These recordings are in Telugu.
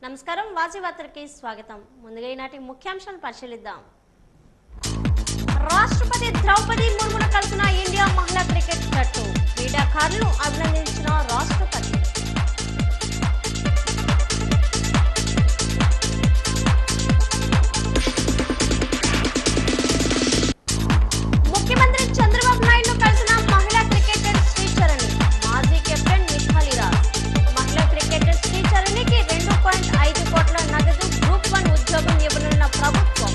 నమస్కారం వాజీ వార్తలకి స్వాగతం. ముందుగా ఈనాటి ముఖ్యాంశాలను పరిశీలిద్దాం. రాష్ట్రపతి ద్రౌపది ముర్మును కలిసిన ఇండియా మహిళా క్రికెట్ జట్టు. క్రీడాకారులను అభినందించిన రాష్ట్రపతి. ముఖ్యమంత్రి చంద్రబాబు నాయుడు కలిసిన మహిళా క్రికెటర్ శ్రీచరణి. మాజీ కెప్టెన్ మిథాలీ రాజ్. మహిళా క్రికెటర్ శ్రీచరణికి 2.5 కోట్ల నగదు గ్రూప్ 1 ఉద్యోగం ఇవ్వనున్న ప్రభుత్వం.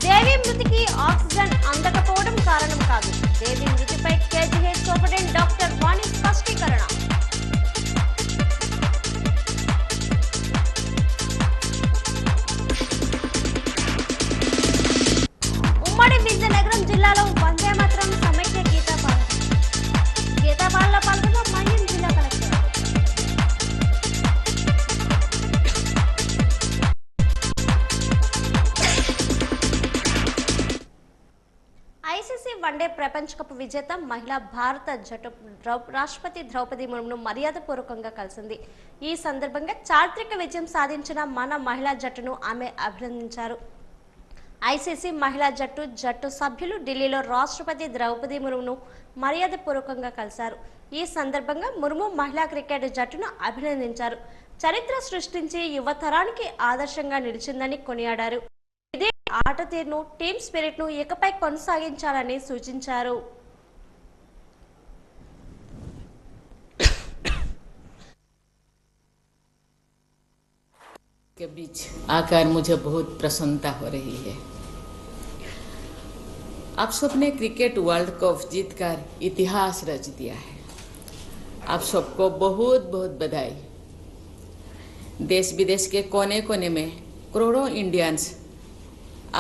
దేవి మృతికి ఆక్సిజన్ అందకపోవడం కారణం కాదు. దేవి మృతిపై కేజీహెచ్ సూపరింటెండెంట్ డాక్టర్ వాణి స్పష్టీకరణ. ఉమ్మడి విజయనగరం జిల్లాలో వందే మాత్రం సమైక్య గీతాపాలన పాల్గొన్న మన్యం జిల్లా కలెక్టర్. ఐసీసీ వన్డే ప్రపంచ కప్ విజేత మహిళా భారత జట్టు రాష్ట్రపతి ద్రౌపది ముర్మును మర్యాదపూర్వకంగా కలిసింది. ఈ సందర్భంగా చారిత్రక విజయం సాధించిన మన మహిళా జట్టును ఆమె అభినందించారు. ఐసీసీ మహిళా జట్టు సభ్యులు ఢిల్లీలో రాష్ట్రపతి ద్రౌపది ముర్మును మర్యాదపూర్వకంగా కలిశారు. ఈ సందర్భంగా ముర్ము మహిళా క్రికెట్ జట్టును అభినందించారు. చరిత్ర సృష్టించి యువతరానికి ఆదర్శంగా నిలిచిందని కొనియాడారు. ఇదే ఆట తీరును, టీమ్ స్పిరిట్ ను ఇకపై కొనసాగించాలని సూచించారు. के बीच आकर मुझे बहुत प्रसन्नता हो रही है। आप सबने क्रिकेट वर्ल्ड कप जीतकर इतिहास रच दिया है। आप सबको बहुत बहुत बधाई। देश विदेश के कोने कोने में करोड़ों इंडियंस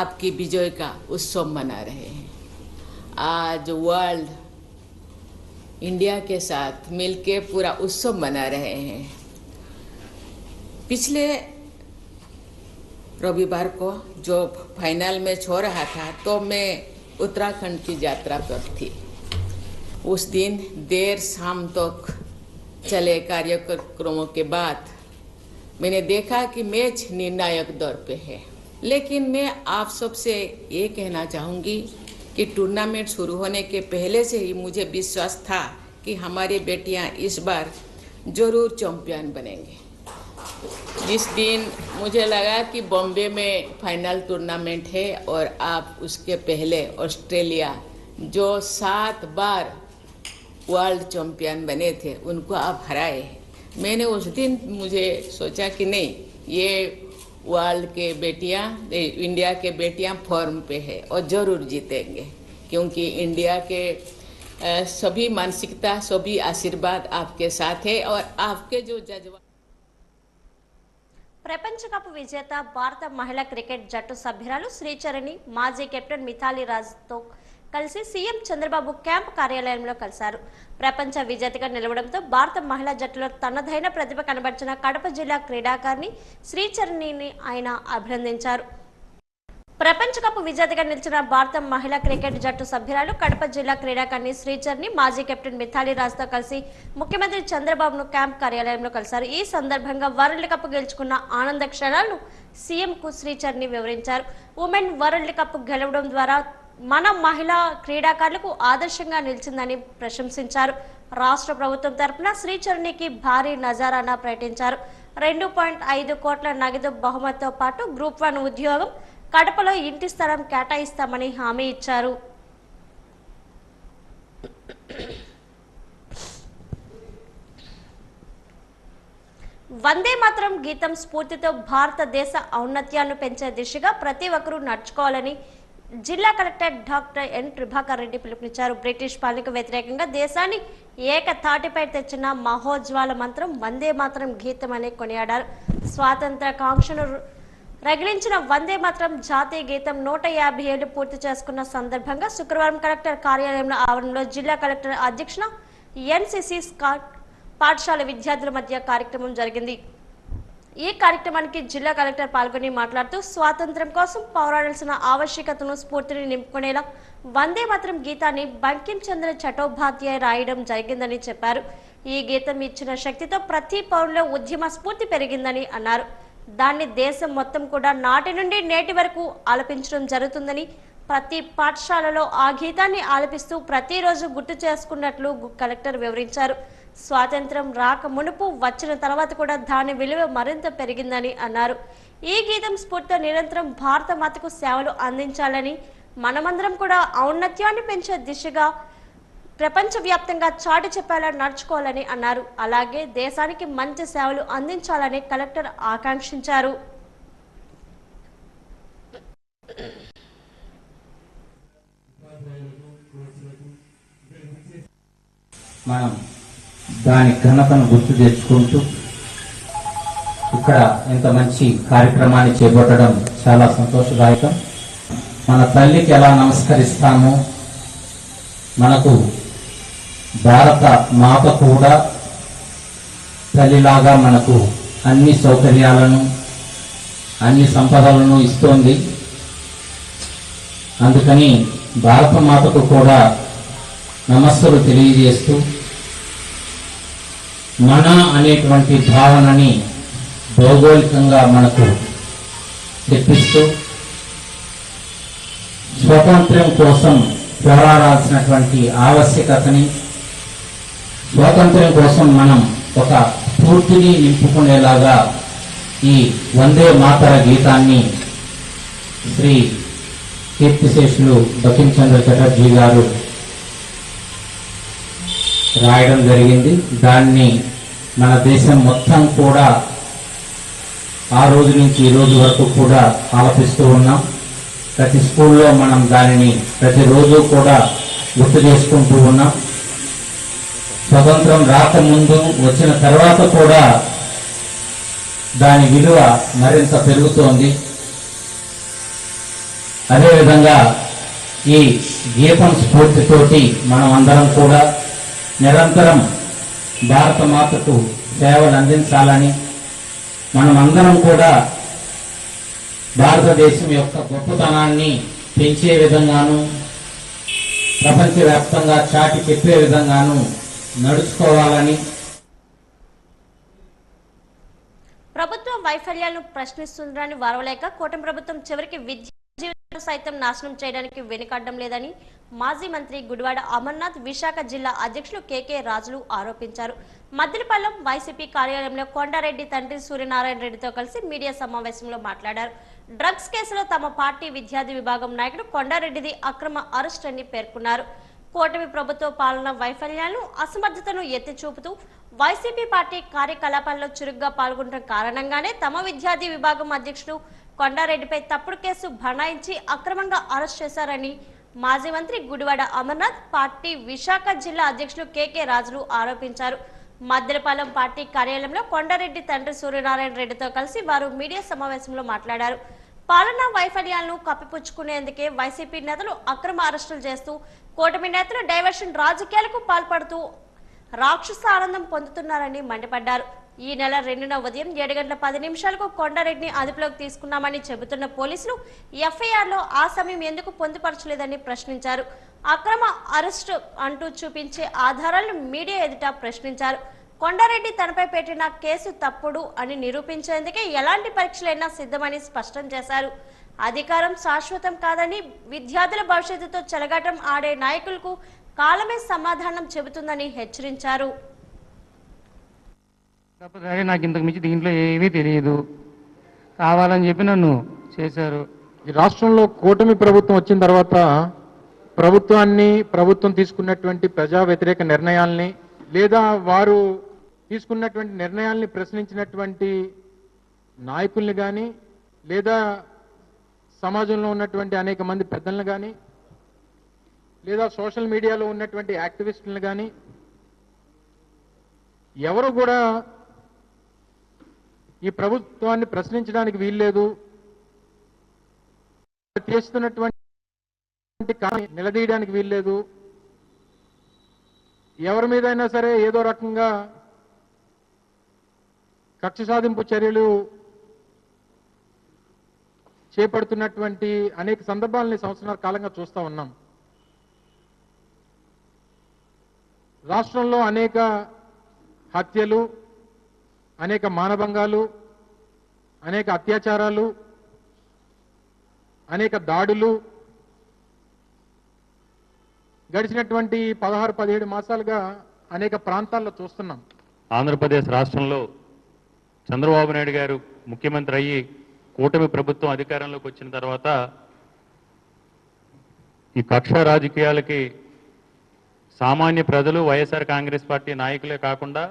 आपकी विजय का उत्सव मना रहे हैं। आज वर्ल्ड इंडिया के साथ मिलके पूरा उत्सव मना रहे हैं। पिछले रविवार को जो फाइनल मैच हो रहा था तो मैं उत्तराखंड की यात्रा पर थी। उस दिन देर शाम तक चले कार्यक्रमों के बाद मैंने देखा कि मैच निर्णायक दौर पे है। लेकिन मैं आप सबसे ये कहना चाहूँगी कि टूर्नामेंट शुरू होने के पहले से ही मुझे विश्वास था कि हमारी बेटियाँ इस बार जरूर चैंपियन बनेंगे। जिस दिन मुझे लगा कि बॉम्बे में फाइनल टूर्नामेंट है और आप उसके पहले ऑस्ट्रेलिया जो 7 बार वर्ल्ड चैंपियन बने थे उनको आप हराए, मैंने उस दिन मुझे सोचा कि नहीं, ये वर्ल्ड के बेटियां, इंडिया के बेटियां फॉर्म पे है और ज़रूर जीतेंगे, क्योंकि इंडिया के सभी मानसिकता, सभी आशीर्वाद आपके साथ है और आपके जो जज्बा। ప్రపంచ కప్ విజేత భారత మహిళా క్రికెట్ జట్టు సభ్యురాలు శ్రీచరణి మాజీ కెప్టెన్ మిథాలీ రాజ్తో కలిసి సీఎం చంద్రబాబు క్యాంప్ కార్యాలయంలో కలిశారు. ప్రపంచ విజేతగా నిలవడంతో భారత మహిళా జట్టులో తనదైన ప్రతిభ కనబర్చిన కడప జిల్లా క్రీడాకారిణి శ్రీచరణిని ఆయన అభినందించారు. ప్రపంచ కప్ విజేతగా నిలిచిన భారత మహిళా క్రికెట్ జట్టు సభ్యురాలు కడప జిల్లా క్రీడాకారిణి శ్రీచరణి మాజీ కెప్టెన్ మిథాలీ రాజ్తో కలిసి ముఖ్యమంత్రి చంద్రబాబును క్యాంప్ కార్యాలయంలో కలిశారు. ఈ సందర్భంగా వరల్డ్ కప్ గెలుచుకున్న ఆనంద క్షణాలను సీఎంకు శ్రీచరణి వివరించారు. ఉమెన్ వరల్డ్ కప్ గెలవడం ద్వారా మన మహిళా క్రీడాకారులకు ఆదర్శంగా నిలిచిందని ప్రశంసించారు. రాష్ట్ర ప్రభుత్వం తరపున శ్రీచరణికి భారీ నజారానా ప్రకటించారు. 2.5 కోట్ల నగదు బహుమతితో పాటు గ్రూప్ 1 ఉద్యోగం, కడపలో ఇంటి స్థలం కేటాయిస్తామని హామీ ఇచ్చారు. వందే మాతరం గీతం స్ఫూర్తితో భారతదేశ ఔన్నత్యాన్ని పెంచే దిశగా ప్రతి ఒక్కరూ నడుచుకోవాలని జిల్లా collector doctor N Prabhakar Reddy పిలుపునిచ్చారు. బ్రిటిష్ పాలనకు వ్యతిరేకంగా దేశాన్ని ఏకతాటిపై తెచ్చిన మహోజ్వాల మంత్రం వందే మాతరం గీతం అని కొనియాడారు. స్వాతంత్ర కాంక్షను రగిలించిన వందే మాతరం జాతీయ గీతం 150 ఏళ్లు పూర్తి చేసుకున్న సందర్భంగా శుక్రవారం కలెక్టర్ కార్యాలయంలో ఆవరణలో జిల్లా కలెక్టర్ అధ్యక్షన ఎన్సీసీ స్కాట్ పాఠశాల విద్యార్థుల మధ్య కార్యక్రమం జరిగింది. ఈ కార్యక్రమానికి జిల్లా కలెక్టర్ పాల్గొని మాట్లాడుతూ స్వాతంత్ర్యం కోసం పోరాడాల్సిన ఆవశ్యకతను స్ఫూర్తిని నింపుకునేలా వందే మాతరం గీతాన్ని బంకిం చంద్ర చటోపాధ్యాయ రాయడం జరిగిందని చెప్పారు. ఈ గీతం ఇచ్చిన శక్తితో ప్రతి పౌరులో ఉద్యమ స్ఫూర్తి పెరిగిందని అన్నారు. దాన్ని దేశం మొత్తం కూడా నాటి నుండి నేటి వరకు ఆలపించడం జరుగుతుందని, ప్రతి పాఠశాలలో ఆ గీతాన్ని ఆలపిస్తూ ప్రతిరోజు గుర్తు చేసుకున్నట్లు కలెక్టర్ వివరించారు. స్వాతంత్రం రాక మునుపు వచ్చిన తర్వాత కూడా దాని విలువ మరింత పెరిగిందని అన్నారు. ఈ గీతం స్ఫూర్తితో నిరంతరం భారత మాతకు సేవలు అందించాలని, మనమందరం కూడా ఔన్నత్యాన్ని పెంచే దిశగా ప్రపంచవ్యాప్తంగా చాటి చెప్పేలా నడుచుకోవాలని అన్నారు. అలాగే దేశానికి మంచి సేవలు అందించాలని కలెక్టర్ ఆకాంక్షించారు. మనం దాని ఘనతను గుర్తు తెచ్చుకుంటూ ఇక్కడ ఇంత మంచి కార్యక్రమాన్ని చేపట్టడం చాలా సంతోషదాయకం. మన తల్లికి ఎలా నమస్కరిస్తామో మనకు భారత మాత కూడా తల్లిలాగా మనకు అన్ని సౌకర్యాలను అన్ని సంపదలను ఇస్తోంది. అందుకని భారత మాతకు కూడా నమస్సులు తెలియజేస్తూ మన అనేటువంటి భావనని భౌగోళికంగా మనకు తెప్పిస్తూ స్వాతంత్ర్యం కోసం పోరాడాల్సినటువంటి ఆవశ్యకతని, స్వాతంత్ర్యం కోసం మనం ఒక స్ఫూర్తిని నింపుకునేలాగా ఈ వందే మాతర గీతాన్ని శ్రీ కీర్తిశేషులు బంకించంద్ర చటర్జీ గారు రాయడం జరిగింది. దాన్ని మన దేశం మొత్తం కూడా ఆ రోజు నుంచి ఈ రోజు వరకు కూడా ఆలపిస్తూ ఉన్నాం. ప్రతి స్కూల్లో మనం దానిని ప్రతిరోజు కూడా గుర్తు చేసుకుంటూ ఉన్నాం. స్వతంత్రం రాకముందు వచ్చిన తర్వాత కూడా దాని విలువ మరింత పెరుగుతోంది. అదేవిధంగా ఈ గీతం స్ఫూర్తితోటి మనం అందరం కూడా నిరంతరం భారత మాతకు సేవలు అందించాలని, మనం అందరం కూడా భారతదేశం యొక్క గొప్పతనాన్ని పెంచే విధంగాను, ప్రపంచవ్యాప్తంగా చాటి చెప్పే విధంగాను నడుచుకోవాలని. ప్రభుత్వం వైఫల్యాలను ప్రశ్నిస్తుందని వారవలేక కూటమి ప్రభుత్వం చివరికి విద్యా జీవితాలను సైతం నాశనం చేయడానికి వెనుకాడడం లేదని మాజీ మంత్రి గుడివాడ అమర్నాథ్ విశాఖ జిల్లా అధ్యక్షులు కేకే రాజులు ఆరోపించారు. మద్దిలపాలెం వైసీపీ కార్యాలయంలో కొండారెడ్డి తండ్రి సూర్యనారాయణ రెడ్డితో కలిసి మీడియా సమావేశంలో మాట్లాడారు. డ్రగ్స్ కేసులో తమ పార్టీ విద్యార్థి విభాగం నాయకుడు కొండారెడ్డిది అక్రమ అరెస్ట్ అని పేర్కొన్నారు. కూటమి ప్రభుత్వ పాలన వైఫల్యాలను, అసమర్థతను ఎత్తి చూపుతూ వైసీపీ పార్టీ కార్యకలాపాల్లో చురుగ్గా పాల్గొనడం కారణంగానే తమ విద్యార్థి విభాగం అధ్యక్షుడు కొండారెడ్డిపై తప్పుడు కేసు బనాయించి అక్రమంగా అరెస్ట్ చేశారని మాజీ మంత్రి గుడివాడ అమర్నాథ్ పార్టీ విశాఖ జిల్లా అధ్యక్షులు కేకే రాజులు ఆరోపించారు. మద్దిలపాలెం పార్టీ కార్యాలయంలో కొండారెడ్డి తండ్రి సూర్యనారాయణ రెడ్డితో కలిసి వారు మీడియా సమావేశంలో మాట్లాడారు. పాలనా వైఫల్యాలను కప్పిపుచ్చుకునేందుకే వైసీపీ నేతలు అక్రమ అరెస్టులు చేస్తూ కూటమి నేతలు డైవర్షన్ రాజకీయాలకు పాల్పడుతూ రాక్షస ఆనందం పొందుతున్నారని మండిపడ్డారు. ఈ నెల 2న ఉదయం 7:10 కొండారెడ్డిని అదుపులోకి తీసుకున్నామని చెబుతున్న పోలీసులు ఎఫ్ఐఆర్లో ఆ సమయం ఎందుకు పొందుపరచలేదని ప్రశ్నించారు. అక్రమ అరెస్టు అంటూ చూపించే ఆధారాలను మీడియా ఎదుట ప్రశ్నించారు. కొండారెడ్డి తనపై పెట్టిన కేసు తప్పుడు అని నిరూపించేందుకే ఎలాంటి పరీక్షలైనా సిద్ధమని స్పష్టం చేశారు. అధికారం శాశ్వతం కాదని, విద్యార్థుల భవిష్యత్తుతో చెలగాటం ఆడే నాయకులకు కాలమే సమాధానం చెబుతుందని హెచ్చరించారు. నాకు ఇంతకు మించి దీంట్లో ఏమీ తెలియదు, కావాలని చెప్పి నన్ను చేశారు. ఈ రాష్ట్రంలో కూటమి ప్రభుత్వం వచ్చిన తర్వాత ప్రభుత్వం తీసుకున్నటువంటి ప్రజా వ్యతిరేక నిర్ణయాల్ని లేదా వారు తీసుకున్నటువంటి నిర్ణయాల్ని ప్రశ్నించినటువంటి నాయకుల్ని కానీ లేదా సమాజంలో ఉన్నటువంటి అనేక మంది పెద్దలను కానీ లేదా సోషల్ మీడియాలో ఉన్నటువంటి యాక్టివిస్టులను కానీ ఎవరు కూడా ఈ ప్రభుత్వాన్ని ప్రశ్నించడానికి వీల్లేదు, చేస్తున్నటువంటి నిలదీయడానికి వీల్లేదు, ఎవరి మీదైనా సరే ఏదో రకంగా కక్ష సాధింపు చర్యలు చేపడుతున్నటువంటి అనేక సందర్భాలని సంవత్సరాల కాలంగా చూస్తూ ఉన్నాం. రాష్ట్రంలో అనేక హత్యలు, అనేక మానభంగాలు, అనేక అత్యాచారాలు, అనేక దాడులు గడిచినటువంటి 16-17 మాసాలుగా అనేక ప్రాంతాల్లో చూస్తున్నాం. ఆంధ్రప్రదేశ్ రాష్ట్రంలో చంద్రబాబు నాయుడు గారు ముఖ్యమంత్రి అయ్యి కూటమి ప్రభుత్వం అధికారంలోకి వచ్చిన తర్వాత ఈ కక్ష రాజకీయాలకి సామాన్య ప్రజలు, వైఎస్ఆర్ కాంగ్రెస్ పార్టీ నాయకులే కాకుండా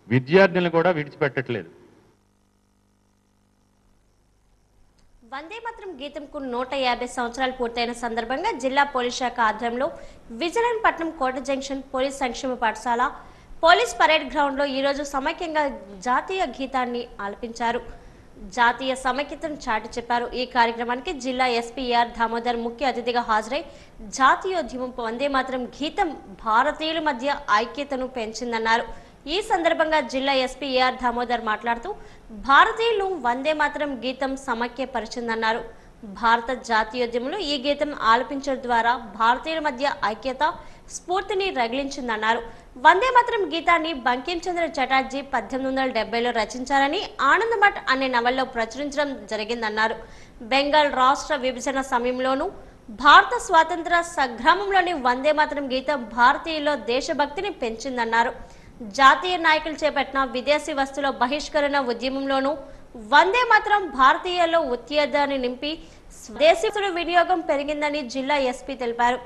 విద్యార్థులను కూడా విడిచిపెట్టట్లేదు. వందే మాత్రం గీతంకు 150 సంవత్సరాలు పూర్తయిన సందర్భంగా జిల్లా పోలీస్ శాఖ ఆధ్వర్యంలో విజయనగరం కోట జంక్షన్ పోలీస్ సంక్షేమ పాఠశాల పోలీస్ పరేడ్ గ్రౌండ్లో ఈరోజు సమైక్యంగా జాతీయ గీతాన్ని ఆలపించారు. జాతీయ సమైక్యతను చాటి చెప్పారు. ఈ కార్యక్రమానికి జిల్లా ఎస్పీ ఆర్ దామోదర్ ముఖ్య అతిథిగా హాజరై జాతీయోద్యమం వందే మాత్రం గీతం భారతీయుల మధ్య ఐక్యతను పెంచిందన్నారు. ఈ సందర్భంగా జిల్లా ఎస్పీ ఆర్ దామోదర్ మాట్లాడుతూ భారతీయులు వందే మాత్రం గీతం సమైక్యపరిచిందన్నారు. భారత జాతీయోద్యమంలో ఈ గీతం ఆలపించడం ద్వారా భారతీయుల మధ్య ఐక్యత స్ఫూర్తిని రగిలించిందన్నారు. వందే మాత్రం గీతాన్ని బంకిం చంద్ర చటర్జీ 1870లో రచించారని ఆనందమఠ్ అనే నవల్లో ప్రచురించడం జరిగిందన్నారు. బెంగాల్ రాష్ట్ర విభజన సమయంలోనూ భారత స్వాతంత్ర సంగ్రామంలోని వందే మాత్రం గీతం భారతీయుల్లో దేశభక్తిని పెంచిందన్నారు. జాతీయ నాయకులు చేపట్టిన విదేశీ వస్తువుల బహిష్కరణ ఉద్యమంలోనూ వందే మాత్రం భారతీయుల్లో ఉత్తేజాన్ని నింపి స్వదేశీ వస్తువుల వినియోగం పెరిగిందని జిల్లా ఎస్పీ తెలిపారు.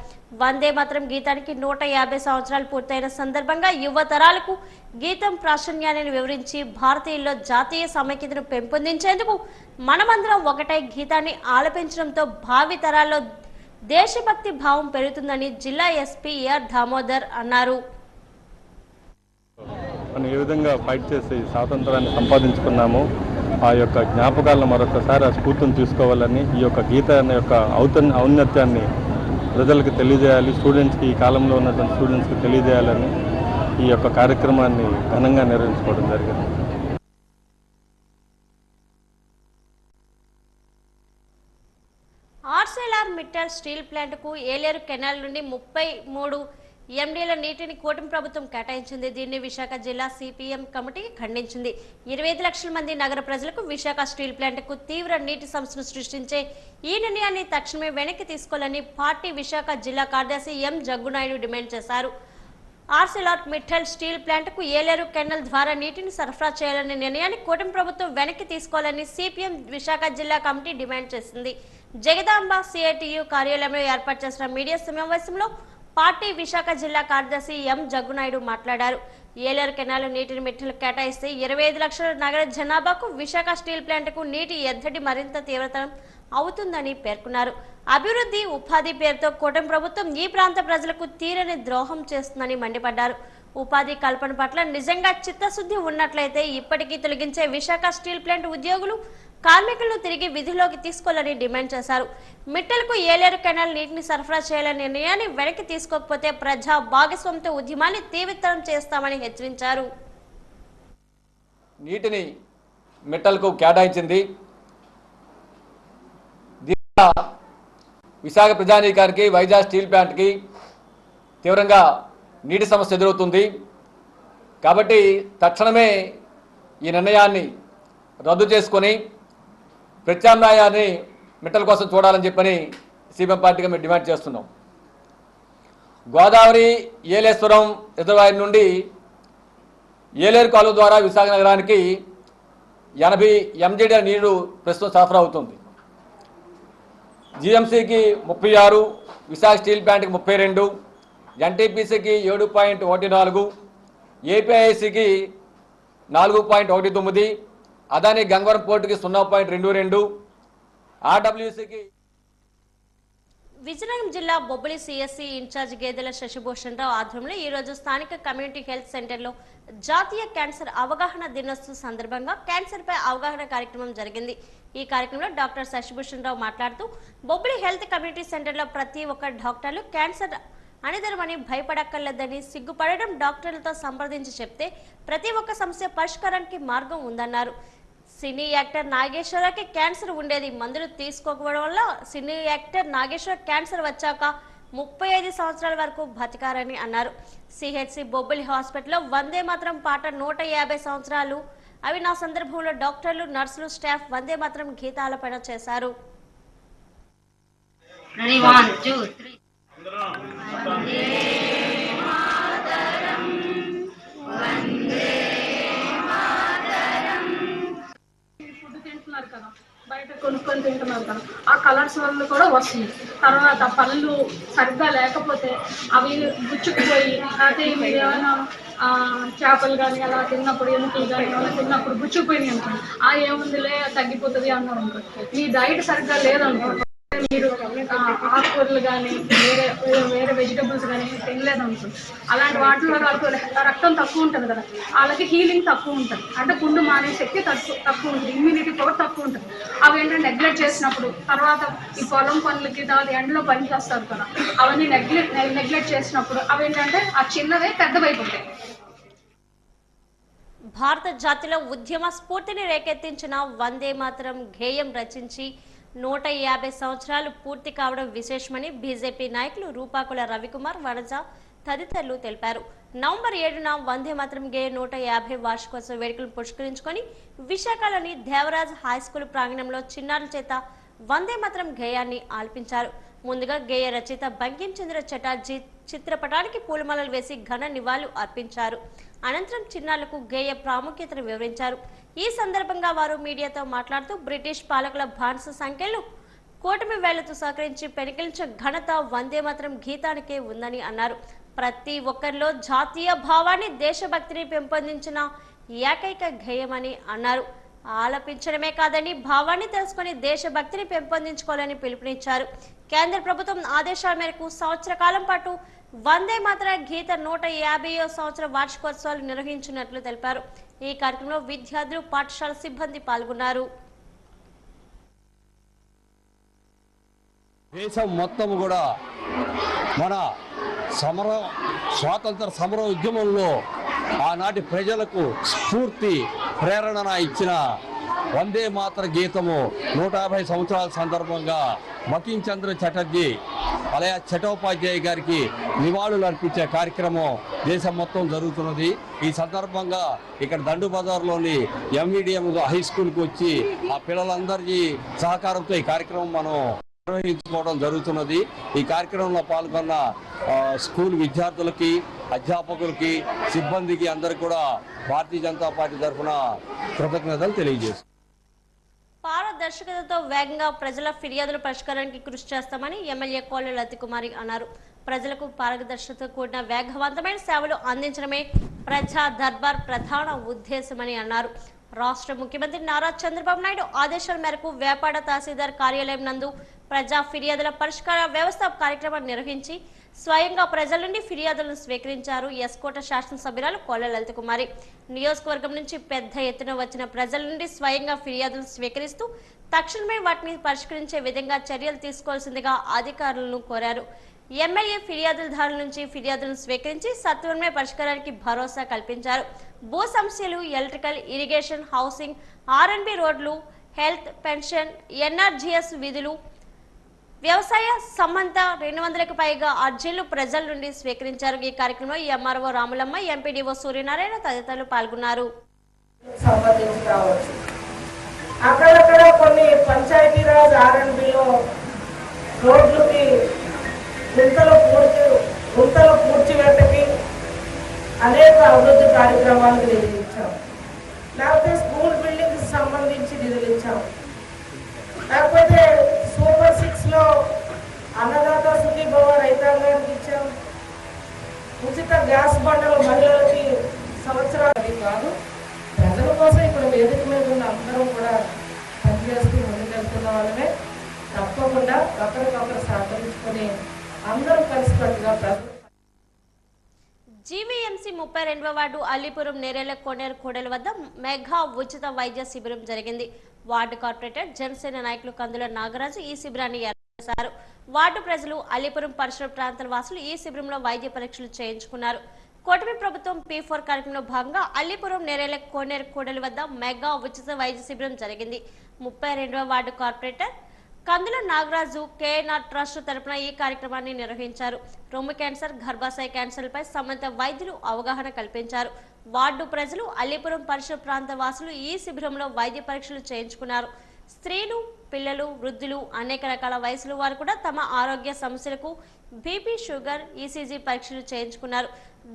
వందే మాత్రం గీతానికి 150 సంవత్సరాలు పూర్తయిన సందర్భంగా యువ తరాలకు గీతం ప్రాశన్యాన్ని వివరించి భారతీయుల్లో జాతీయ సమైక్యతను పెంపొందించేందుకు మనమందరం ఒకటై గీతాన్ని ఆలపించడంతో భావి తరాల్లో దేశభక్తి భావం పెరుగుతుందని జిల్లా ఎస్పీ ఆర్ దామోదర్ అన్నారు. మనం ఏ విధంగా ఫైట్ చేసి స్వాతంత్రాన్ని సంపాదించుకున్నామో ఆ యొక్క జ్ఞాపకాలను మరొకసారి ఆ స్ఫూర్తిని తీసుకోవాలని, ఈ యొక్క గీత యొక్క ఔన్నత్యాన్ని ప్రజలకు తెలియజేయాలి, స్టూడెంట్స్కి ఈ కాలంలో ఉన్నటువంటి స్టూడెంట్స్కి తెలియజేయాలని ఈ యొక్క కార్యక్రమాన్ని ఘనంగా నిర్వహించుకోవడం జరిగింది. ఆర్సెలార్ మిట్టల్ స్టీల్ ప్లాంట్కు ఏలేరు కెనాల్ నుండి 33 ఎండీల నీటిని కూటమి ప్రభుత్వం కేటాయించింది. దీన్ని విశాఖ జిల్లా సిపిఎం కమిటీ ఖండించింది. 25 లక్షల మంది నగర ప్రజలకు విశాఖ స్టీల్ ప్లాంట్కు తీవ్ర నీటి సమస్యను సృష్టించే ఈ నిర్ణయాన్ని తక్షణమే వెనక్కి తీసుకోవాలని పార్టీ విశాఖ జిల్లా కార్యదర్శి ఎం జగ్గునాయుడు డిమాండ్ చేశారు. ఆర్సెలార్ మిట్టల్ స్టీల్ ప్లాంట్కు ఏలేరు కెనాల్ ద్వారా నీటిని సరఫరా చేయాలనే నిర్ణయాన్ని కూటమి ప్రభుత్వం వెనక్కి తీసుకోవాలని సిపిఎం విశాఖ జిల్లా కమిటీ డిమాండ్ చేసింది. జగదాంబ సిఐటియు కార్యాలయంలో ఏర్పాటు చేసిన మీడియా సమావేశంలో పార్టీ విశాఖ జిల్లా కార్యదర్శి ఎం జగ్గునాయుడు మాట్లాడారు. ఏలేరు కెనాల్ నీటిని మిట్టలకు కేటాయిస్తే 25 లక్షల నగర జనాభాకు విశాఖ స్టీల్ ప్లాంట్కు నీటి ఎద్దడి మరింత తీవ్రతరం అవుతుందని పేర్కొన్నారు. అభివృద్ధి, ఉపాధి పేరుతో కూటమి ప్రభుత్వం ఈ ప్రాంత ప్రజలకు తీరని ద్రోహం చేస్తుందని మండిపడ్డారు. ఉపాధి కల్పన పట్ల నిజంగా చిత్తశుద్ధి ఉన్నట్లయితే ఇప్పటికీ తొలగించే విశాఖ స్టీల్ ప్లాంట్ ఉద్యోగులు, కార్మికులను తిరిగి విధిలోకి తీసుకోవాలని డిమాండ్ చేశారు. మిట్టలకు ఏలేరు కెనాల్ నీటిని సరఫరా చేయాలనే నిర్ణయాన్ని వెనక్కి తీసుకోకపోతే ప్రజా భాగస్వామ్య ఉద్యమాన్ని తీవ్రతరం చేస్తామని హెచ్చరించారు. నీటిని మిట్టలకు కేటాయించింది. విశాఖ ప్రజానీకానికి, వైజాగ్ స్టీల్ ప్లాంట్కి తీవ్రంగా నీటి సమస్య ఎదురవుతుంది. కాబట్టి తక్షణమే ఈ నిర్ణయాన్ని రద్దు చేసుకొని ప్రత్యామ్నాయాన్ని మిట్టల కోసం చూడాలని చెప్పని సిపిఎం పార్టీగా మేము డిమాండ్ చేస్తున్నాం. గోదావరి ఏలేశ్వరం రిజర్వాయర్ నుండి ఏలేరు కాలువ ద్వారా విశాఖ నగరానికి 80 MGD నీరు ప్రస్తుతం సరఫరా అవుతుంది. జిఎంసీకి 36, విశాఖ స్టీల్ ప్లాంట్కి 32, ఎన్టీపీసీకి 7.14, ఏపీఐసికి 4.19, అదాని గంగవరం పోర్టుకి 0.22, ఆర్డబ్ల్యూసీకి. విజయనగరం జిల్లా బొబ్బిలి సిఎస్సి ఇన్ఛార్జ్ గేదెల శశిభూషణ్ రావు ఆధ్వర్యంలో ఈరోజు స్థానిక కమ్యూనిటీ హెల్త్ సెంటర్లో జాతీయ క్యాన్సర్ అవగాహన దినోత్సవం సందర్భంగా క్యాన్సర్ పై అవగాహన కార్యక్రమం జరిగింది. ఈ కార్యక్రమంలో డాక్టర్ శశిభూషణ్ రావు మాట్లాడుతూ బొబ్బిలి హెల్త్ కమ్యూనిటీ సెంటర్లో ప్రతి ఒక్క డాక్టర్లు క్యాన్సర్ అనిదరమని భయపడక్కర్లేదని, సిగ్గుపడడం డాక్టర్లతో సంప్రదించి చెప్తే ప్రతి ఒక్క సమస్య పరిష్కారానికి మార్గం ఉందన్నారు. సినీ యాక్టర్ నాగేశ్వరకి క్యాన్సర్ ఉండేది. మందులు తీసుకోకపోవడం వల్ల సినీ యాక్టర్ నాగేశ్వర క్యాన్సర్ వచ్చాక 35 సంవత్సరాల వరకు బతికారని అన్నారు. సిహెచ్సి బొబ్బిలి హాస్పిటల్లో వందే మాత్రం పాట 150 సంవత్సరాలు. అవి నా సందర్భంలో డాక్టర్లు, నర్సులు, స్టాఫ్ వందే మాత్రం గీతాలపైన చేశారు. బయట కొనుక్కొని తింటున్నారు కదా, ఆ కలర్స్ వల్ల కూడా వస్తుంది. తర్వాత పళ్ళు సరిగ్గా లేకపోతే అవి గుచ్చుకుపోయి, అయితే మీరు ఏమైనా చేపలు కానీ అలా తిన్నప్పుడు, ఎముకలు కానీ అలా తిన్నప్పుడు గుచ్చుకుపోయినాయి అనుకోండి, ఏముందిలే తగ్గిపోతుంది అన్నారు అనుకోండి. మీ డైట్ సరిగ్గా లేదనుకోండి, మీరు ఆకుకూరలు కానీ వేరే వెజిటబుల్స్ కానీ తినలేదనుకోండి, అలాంటి వాటిలో రక్తం తక్కువ ఉంటుంది కదా, వాళ్ళకి హీలింగ్ తక్కువ ఉంటుంది, అంటే పుండు మానే శక్తి తక్కువ ఉంటుంది, ఇమ్యూనిటీ పవర్ తక్కువ ఉంటుంది. అవి ఏంటంటే నెగ్లెక్ట్ చేసినప్పుడు, తర్వాత ఈ పొలం పనులకి తర్వాత ఎండలో పనికి వస్తారు కదా, అవన్నీ నెగ్లెక్ట్ చేసినప్పుడు అవి ఏంటంటే ఆ చిన్నవే పెద్దవైపోతాయి. భారత జాతిలో ఉద్యమ స్ఫూర్తిని రేకెత్తించిన వందే మాత్రం గేయం రచించి 150 సంవత్సరాలు పూర్తి కావడం విశేషమని బీజేపీ నాయకులు రూపాకుల రవికుమార్, వనజ తదితరులు తెలిపారు. నవంబర్ 7న వందే మాత్రం గేయ 150 వార్షికోత్సవ వేడుకలను పురస్కరించుకొని విశాఖలోని దేవరాజ్ హైస్కూల్ ప్రాంగణంలో చిన్నారుల చేత వందే మాత్రం గేయాన్ని ఆలపించారు. ముందుగా గేయ రచయిత బంకిం చంద్ర చటర్జీ చిత్రపటానికి పూలమాలలు వేసి ఘన నివాళులు అర్పించారు. అనంతరం చిన్నారులకు గేయ ప్రాముఖ్యతను వివరించారు. ఈ సందర్భంగా వారు మీడియాతో మాట్లాడుతూ బ్రిటిష్ పాలకుల బానిస సంఖ్యలు కూటమి వేళ్లతో సహకరించి పెనికిలించిన ఘనత వందే మాత్రం గీతానికే ఉందని అన్నారు. ప్రతి ఒక్కరిలో జాతీయ భావాన్ని, దేశభక్తిని పెంపొందించిన ఏకైక గేయమని అన్నారు. ఆలపించడమే కాదని భావాన్ని తెలుసుకుని దేశభక్తిని పెంపొందించుకోవాలని పిలుపునిచ్చారు. కేంద్ర ప్రభుత్వం ఆదేశాల మేరకు సంవత్సర కాలం పాటు వందే మాత్ర గీత 150వ సంవత్సర వార్షికోత్సవాలు నిర్వహించినట్లు తెలిపారు. ఈ కార్యక్రమంలో విద్యార్థులు, పాఠశాల సిబ్బంది పాల్గొన్నారు. దేశం మొత్తం కూడా మన స్వాతంత్ర సమర ఉద్యమంలో ఆనాటి ప్రజలకు స్ఫూర్తి, ప్రేరణ ఇచ్చిన వందే మాతర గీతము 150 సంవత్సరాల సందర్భంగా బంకిం చంద్ర చటర్జీ అలాగే చటోపాధ్యాయ గారికి నివాళులు అర్పించే కార్యక్రమం దేశం మొత్తం జరుగుతున్నది. ఈ సందర్భంగా ఇక్కడ దండు బజార్లోని ఎంవిడిఎం హై స్కూల్కి వచ్చి ఆ పిల్లలందరి సహకారంతో ఈ కార్యక్రమం మనం నిర్వహించుకోవడం జరుగుతున్నది. ఈ కార్యక్రమంలో పాల్గొన్న స్కూల్ విద్యార్థులకి, అధ్యాపకులకి, సిబ్బందికి అందరికీ కూడా భారతీయ జనతా పార్టీ తరఫున కృతజ్ఞతలు తెలియజేస్తున్నాం. పారదర్శకతతో వేగంగా ప్రజల ఫిర్యాదుల పరిష్కారానికి కృషి చేస్తామని ఎమ్మెల్యే కోళ్ల లతికుమారి అన్నారు. ప్రజలకు పారదర్శకతతో కూడిన వేగవంతమైన సేవలు అందించడమే ప్రజా దర్బార్ ప్రధాన ఉద్దేశమని అన్నారు. రాష్ట్ర ముఖ్యమంత్రి నారా చంద్రబాబు నాయుడు ఆదేశాల మేరకు వేపాడ తహసీల్దార్ కార్యాలయం నందు ప్రజా ఫిర్యాదుల పరిష్కార వ్యవస్థ కార్యక్రమాన్ని నిర్వహించి స్వయంగా ప్రజల నుండి ఫిర్యాదులను స్వీకరించారు. ఎస్కోట శాసనసభ్యురాలు కోళ్ల లలితకుమారి నియోజకవర్గం నుంచి పెద్ద ఎత్తున వచ్చిన ప్రజల నుండి స్వయంగా ఫిర్యాదులు స్వీకరిస్తూ తక్షణమే వాటిని పరిష్కరించే విధంగా చర్యలు తీసుకోవాల్సిందిగా అధికారులను కోరారు. ఎమ్మెల్యే ఫిర్యాదుదారుల నుంచి ఫిర్యాదులను స్వీకరించి సత్వరమే పరిష్కారానికి భరోసా కల్పించారు. భూ సమస్యలు, ఎలక్ట్రికల్, ఇరిగేషన్, హౌసింగ్, ఆర్ఎన్బి రోడ్లు, హెల్త్, పెన్షన్, ఎన్ఆర్జీఎస్ విధులు, వ్యవసాయ సంబంధ 200కు పైగా అర్జీలు ప్రజల నుండి స్వీకరించారు. ఈ కార్యక్రమంలో ఎంఆర్ఓ రాములమ్మ, ఎంపీడీఓ సూర్యనారాయణ తదితరులు పాల్గొన్నారు. అక్కడక్కడ కొన్ని పంచాయతీరాజ్ ఆర్ఎన్బిలో రోడ్లకి గుంతలు పూడ్చివేతకి అనేక అభివృద్ధి కార్యక్రమాలకు నిధులు ఇచ్చాం. లేకపోతే స్కూల్ బిల్డింగ్కి సంబంధించి నిధులు ఇచ్చాం. లేకపోతే సూపర్ 6లో అన్నదాత సుఖీభవ రైతాంగానికి ఇచ్చాం. ఉచిత గ్యాస్ బండలు మహిళలకి సంవత్సరాలు కాదు, ప్రజల కోసం ఇక్కడ వేదిక మీద ఉన్న అందరం కూడా పనిచేస్తూ ముందుకెళ్తున్న వాళ్ళమే. తప్పకుండా ఒకరికొకరు సహకరించుకొని అందరం కలిసికట్టుగా ప్రజలు. జీవీఎంసీ 32వ వార్డు అల్లిపురం నేరేళ్ల కోనేరు కూడలి వద్ద మెగా ఉచిత వైద్య శిబిరం జరిగింది. వార్డు కార్పొరేటర్ జనసేన నాయకులు కందుల నాగరాజు ఈ శిబిరాన్ని ఏర్పాటు చేశారు. వార్డు ప్రజలు, అల్లిపురం పరిసర ప్రాంతాల వాసులు ఈ శిబిరంలో వైద్య పరీక్షలు చేయించుకున్నారు. కూటమి ప్రభుత్వం P4 కార్యక్రమంలో భాగంగా అల్లిపురం నేరేళ్ల కోనేరు కూడలి వద్ద మెగా ఉచిత వైద్య శిబిరం జరిగింది. 32వ వార్డు కార్పొరేటర్ కందుల నాగరాజు కేఎన్ఆర్ ట్రస్ట్ తరపున ఈ కార్యక్రమాన్ని నిర్వహించారు. రొమ్ము క్యాన్సర్, గర్భాశయ క్యాన్సర్లపై సంబంధిత వైద్యులు అవగాహన కల్పించారు. వార్డు ప్రజలు, అల్లీపురం పరిసర ప్రాంత వాసులు ఈ శిబిరంలో వైద్య పరీక్షలు చేయించుకున్నారు. స్త్రీలు, పిల్లలు, వృద్ధులు, అనేక రకాల వయసుల వారు కూడా తమ ఆరోగ్య సమస్యలకు బీపీ, షుగర్, ఈసీజీ పరీక్షలు చేయించుకున్నారు.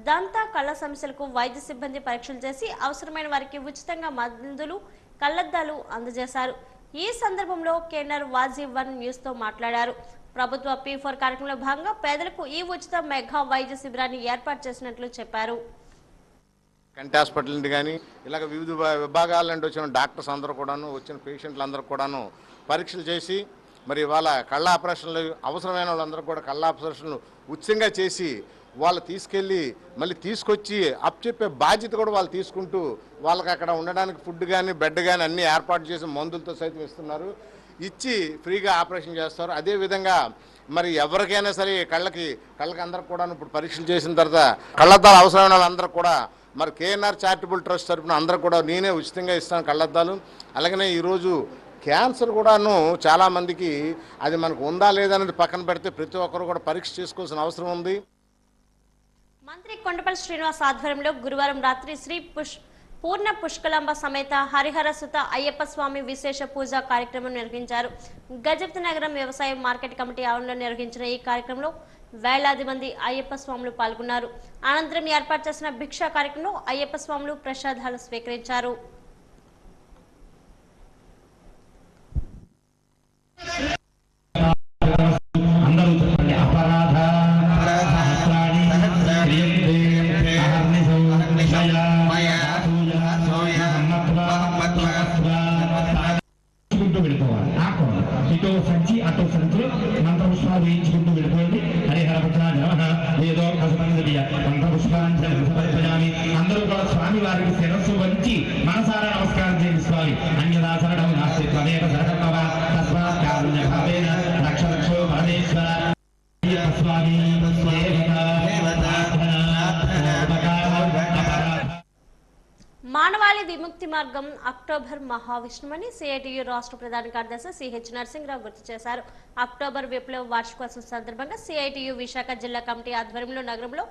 దంత, కళ్ళ సమస్యలకు వైద్య సిబ్బంది పరీక్షలు చేసి అవసరమైన వారికి ఉచితంగా మందులు, కళ్లద్దాలు అందజేశారు. ఈ సందర్భంలో కేఎన్ఆర్ వాజీ1 న్యూస్ తో మాట్లాడారు. ప్రభుత్వ P4 కార్యక్రమంలో భాగంగా పేదలకు ఈ ఉచిత మెగా వైద్య శిబిరాన్ని ఏర్పాటు చేసినట్లు చెప్పారు. కంటి హాస్పిటల్ నుండి కానీ ఇలాగ వివిధ విభాగాల నుండి వచ్చిన డాక్టర్స్ అందరూ కూడాను, వచ్చిన పేషెంట్లు అందరూ కూడాను పరీక్షలు చేసి మరి వాళ్ళ కళ్ళ ఆపరేషన్లు అవసరమైన వాళ్ళందరూ కూడా కళ్ళ ఆపరేషన్లు ఉచితంగా చేసి వాళ్ళు తీసుకెళ్ళి మళ్ళీ తీసుకొచ్చి అప్పచెప్పే బాధ్యత కూడా వాళ్ళు తీసుకుంటూ వాళ్ళకి అక్కడ ఉండడానికి ఫుడ్ కానీ బెడ్ కానీ అన్నీ ఏర్పాటు చేసి మందులతో సైతం ఇస్తున్నారు. ఇచ్చి ఫ్రీగా ఆపరేషన్ చేస్తారు. అదేవిధంగా మరి ఎవరికైనా సరే కళ్ళకి అందరికి కూడా ఇప్పుడు పరీక్షలు చేసిన తర్వాత కళ్ళద్దాలు అవసరమైన వాళ్ళందరూ కూడా మరి కేఎన్ఆర్ చారిటబుల్ ట్రస్ట్ తరఫున అందరూ కూడా నేనే ఉచితంగా ఇస్తాను కళ్ళద్దాలు. అలాగనే ఈరోజు క్యాన్సర్ కూడాను చాలామందికి అది మనకు ఉందా లేదా అనేది పక్కన పెడితే ప్రతి ఒక్కరు కూడా పరీక్ష చేసుకోవాల్సిన అవసరం ఉంది. మంత్రి కొండపల్లి శ్రీనివాస్ ఆధ్వర్యంలో గురువారం రాత్రి శ్రీ పూర్ణ పుష్కలాంబ సమేత హరిహర సుత అయ్యప్ప స్వామి విశేష పూజా కార్యక్రమం నిర్వహించారు. గజపతి నగరం వ్యవసాయ మార్కెట్ కమిటీ ఆవరణలో నిర్వహించిన ఈ కార్యక్రమంలో వేలాది మంది అయ్యప్ప స్వాములు పాల్గొన్నారు. అనంతరం ఏర్పాటు చేసిన భిక్షా కార్యక్రమంలో అయ్యప్ప స్వాములు ప్రసాదాలు స్వీకరించారు. అందరూ కూడా స్వామి వారికి శిరస్సు వంచి మనసారా నమస్కారం చేయండి. స్వామి అన్యదాసరణం నాస్తి త్వమేవ సర్వభవ తస్మాత్ కారుణ్య భావేన రక్ష రక్షో పరమేశ్వర స్వామి మానవాళి విముక్తి మార్గం అక్టోబర్ మహావిష్ణుమని సిఐటియు రాష్ట్ర ప్రధాన కార్యదర్శి సిహెచ్ నరసింహరావు గుర్తు చేశారు. అక్టోబర్ విప్లవ వార్షికోత్సవం సందర్భంగా సిఐటియు విశాఖ జిల్లా కమిటీ ఆధ్వర్యంలో నగరంలో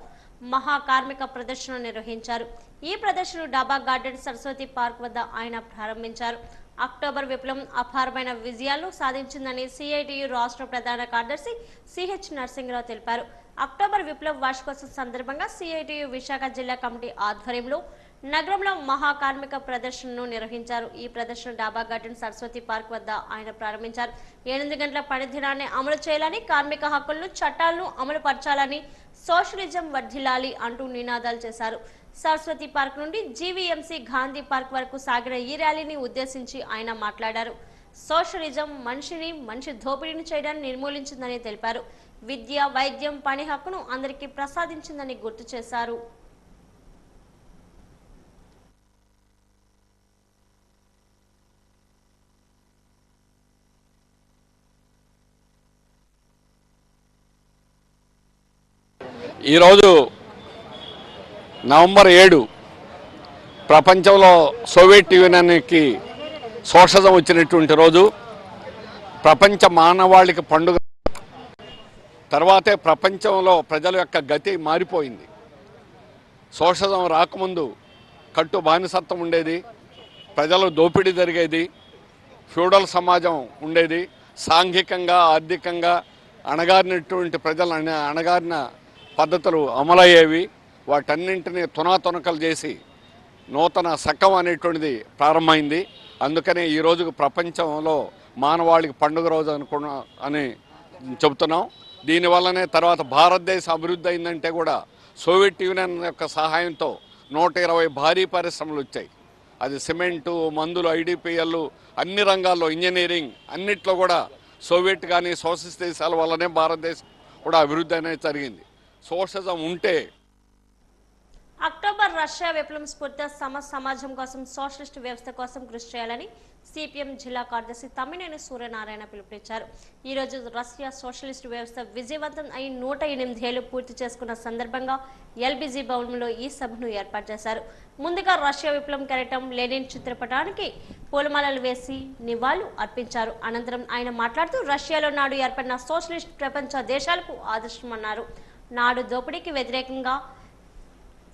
మహా కార్మిక ప్రదర్శన నిర్వహించారు. ఈ ప్రదర్శన డాబా గార్డెన్ సరస్వతి పార్క్ వద్ద ఆయన ప్రారంభించారు. అక్టోబర్ విప్లవం అపారమైన విజయాలు సాధించిందని సిఐటియు రాష్ట్ర ప్రధాన కార్యదర్శి సిహెచ్ నరసింహరావు తెలిపారు. అక్టోబర్ విప్లవ వార్షికోత్సవం సందర్భంగా సిఐటియు విశాఖ జిల్లా కమిటీ ఆధ్వర్యంలో నగరంలో మహా కార్మిక ప్రదర్శనను నిర్వహించారు. ఈ ప్రదర్శన డాబా గార్డెన్ సరస్వతి పార్క్ వద్ద ఆయన ప్రారంభించారు. 8 గంటల పని దినాన్ని అమలు చేయాలని, కార్మిక హక్కులను, చట్టాలను అమలు పరచాలని, సోషలిజం వర్ధిల్లాలి అంటూ నినాదాలు చేశారు. సరస్వతి పార్క్ నుండి జీవీఎంసీ గాంధీ పార్క్ వరకు సాగిన ఈ ర్యాలీని ఉద్దేశించి ఆయన మాట్లాడారు. సోషలిజం మనిషి దోపిడీని చేయడాన్ని నిర్మూలించిందని తెలిపారు. విద్య, వైద్యం, పని హక్కును అందరికీ ప్రసాదించిందని గుర్తు చేశారు. ఈరోజు నవంబర్ 7 ప్రపంచంలో సోవియట్ యూనియన్కి సోషలిజం వచ్చినటువంటి రోజు. ప్రపంచ మానవాళికి పండుగ. తర్వాతే ప్రపంచంలో ప్రజల యొక్క గతి మారిపోయింది. సోషలిజం రాకముందు కట్టు బానిసత్వం ఉండేది, ప్రజల దోపిడీ జరిగేది, ఫ్యూడల్ సమాజం ఉండేది, సాంఘికంగా ఆర్థికంగా అణగారినటువంటి ప్రజలు అణగారిన పద్ధతులు అమలయ్యేవి. వాటన్నింటినీ తునాతునకలు చేసి నూతన శకం అనేటువంటిది ప్రారంభమైంది. అందుకనే ఈ రోజుకు ప్రపంచంలో మానవాళికి పండుగ రోజు అని చెబుతున్నాం. దీనివల్లనే తర్వాత భారతదేశం అభివృద్ధి అయిందంటే కూడా సోవియట్ యూనియన్ యొక్క సహాయంతో 120 భారీ పరిశ్రమలు వచ్చాయి. అది సిమెంటు, మందులు, ఐడిపిఎల్, అన్ని రంగాల్లో, ఇంజనీరింగ్ అన్నిట్లో కూడా సోవియట్ కానీ సోషలిస్ట్ దేశాల వల్లనే భారతదేశం కూడా అభివృద్ధి అనేది జరిగింది. సోషలిజం ఉంటే అక్టోబర్ రష్యా విప్లవం స్ఫూర్తిగా సమాజం కోసం సోషలిస్ట్ వ్యవస్థ కోసం కృషి చేయాలని సిపిఎం జిల్లా కార్యదర్శి తమ్మినేని సూర్యనారాయణ పిలుపునిచ్చారు. ఈ రోజు రష్యా సోషలిస్ట్ వ్యవస్థ విజయవంతం అయి 108 ఏళ్లు పూర్తి చేసుకున్న సందర్భంగా ఎల్బీజీ భవన్లో ఈ సభను ఏర్పాటు చేశారు. ముందుగా రష్యా విప్లవం కెరటం లెనిన్ చిత్రపటానికి పూలమాలలు వేసి నివాళులు అర్పించారు. అనంతరం ఆయన మాట్లాడుతూ రష్యాలో నాడు ఏర్పడిన సోషలిస్ట్ ప్రపంచ దేశాలకు ఆదర్శమన్నారు. నాడు దోపిడీకి వ్యతిరేకంగా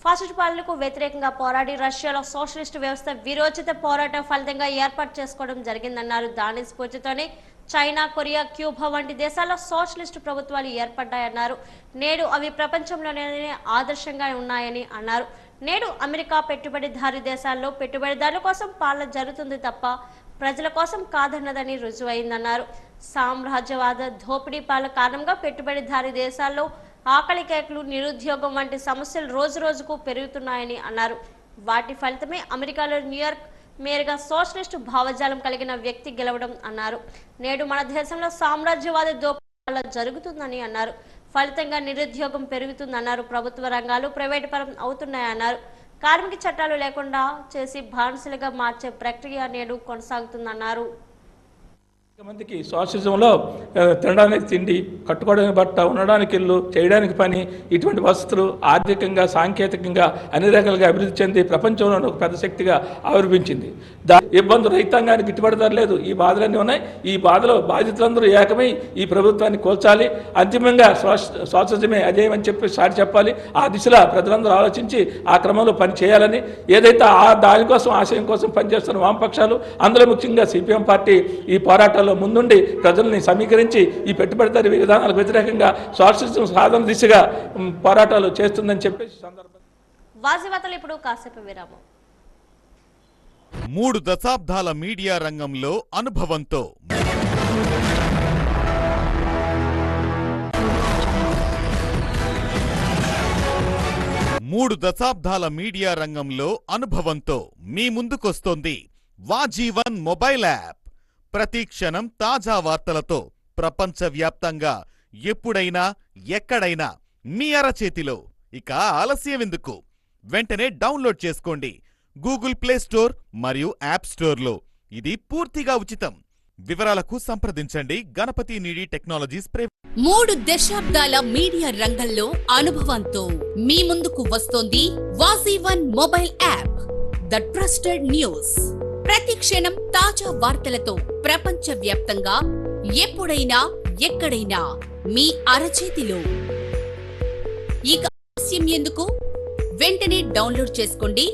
ఫాసిస్ట్ పాలనకు వ్యతిరేకంగా పోరాడి రష్యాలో సోషలిస్ట్ వ్యవస్థ విరోచిత పోరాటం ఫలితంగా ఏర్పాటు చేసుకోవడం జరిగిందన్నారు. దాని స్ఫూర్తితోనే చైనా, కొరియా, క్యూబా వంటి దేశాల్లో సోషలిస్ట్ ప్రభుత్వాలు ఏర్పడ్డాయన్నారు. నేడు అవి ప్రపంచంలోనే ఆదర్శంగా ఉన్నాయని అన్నారు. నేడు అమెరికా పెట్టుబడిదారీ దేశాల్లో పెట్టుబడిదారుల కోసం పాలన జరుగుతుంది తప్ప ప్రజల కోసం కాదన్నదని రుజువైందన్నారు. సామ్రాజ్యవాద దోపిడీ పాలన కారణంగా పెట్టుబడిదారీ దేశాల్లో ఆకలి కేకలు, నిరుద్యోగం వంటి సమస్యలు రోజు రోజుకు పెరుగుతున్నాయని అన్నారు. వాటి ఫలితమే అమెరికాలో న్యూయార్క్ మేయర్గా సోషలిస్టు భావజాలం కలిగిన వ్యక్తి గెలవడం అన్నారు. నేడు మన దేశంలో సామ్రాజ్యవాద దోపిడీ జరుగుతుందని అన్నారు. ఫలితంగా నిరుద్యోగం పెరుగుతుందన్నారు. ప్రభుత్వ రంగాలు ప్రైవేటు పరం అవుతున్నాయన్నారు. కార్మిక చట్టాలు లేకుండా చేసి బానిసలుగా మార్చే ప్రక్రియ నేడు కొనసాగుతుందన్నారు. మందికి సోషలిజంలో తినడానికి తిండి, కట్టుకోవడానికి బట్ట, ఉండడానికి ఇల్లు, చేయడానికి పని, ఇటువంటి వసతులు ఆర్థికంగా, సాంకేతికంగా అన్ని రకాలుగా అభివృద్ధి చెంది ప్రపంచంలో ఒక పెద్ద శక్తిగా ఆవిర్భించింది. ఇబ్బందులు రైతాంగానికి గిట్టుబాటు ధర లేదు. ఈ బాధలన్నీ ఉన్నాయి. ఈ బాధలో బాధితులందరూ ఏకమై ఈ ప్రభుత్వాన్ని కోల్చాలి. అంతిమంగా సోషలిజమే అజేయమని చెప్పి సారి చెప్పాలి. ఆ దిశలో ప్రజలందరూ ఆలోచించి ఆ క్రమంలో పని చేయాలని, ఏదైతే దానికోసం ఆశయం కోసం పనిచేస్తున్న వామపక్షాలు, అందులో ముఖ్యంగా సిపిఎం పార్టీ ఈ పోరాటాలు ముందుండి ప్రజల్ని సమీకరించి ఈ పెట్టుబడిదారీ విధానాలకు వ్యతిరేకంగా సోషలిజం సాధన దిశగా పోరాటాలు చేస్తుందని చెప్పేసి సందర్భంగా వాజీవాతలు ఇప్పుడు కాసేపు విరామం. 3 దశాబ్దాల మీడియా రంగంలో అనుభవంతో మీ ముందుకొస్తోంది వాజీవన్ మొబైల్ యాప్. ప్రతి క్షణం తాజా వార్తలతో ప్రపంచవ్యాప్తంగా ఎప్పుడైనా ఎక్కడైనా మీ అరచేతిలో. ఇక ఆలస్యం ఎందుకు? వెంటనే డౌన్లోడ్ చేసుకోండి గూగుల్ ప్లే స్టోర్ మరియు యాప్ స్టోర్లో. ఇది పూర్తిగా ఉచితం. వివరాలకు సంప్రదించండి గణపతి నీడి టెక్నాలజీస్. 3 దశాబ్దాల మీడియా రంగంలో అనుభవంతో మీ ముందుకు వస్తోంది Vajeevan mobile app, the trusted news. ప్రతి క్షణం తాజా వార్తలతో ప్రపంచవ్యాప్తంగా ఎప్పుడైనా ఎక్కడైనా మీ అరచేతిలో. ఇక ఆలస్యం ఎందుకు? వెంటనే డౌన్లోడ్ చేసుకోండి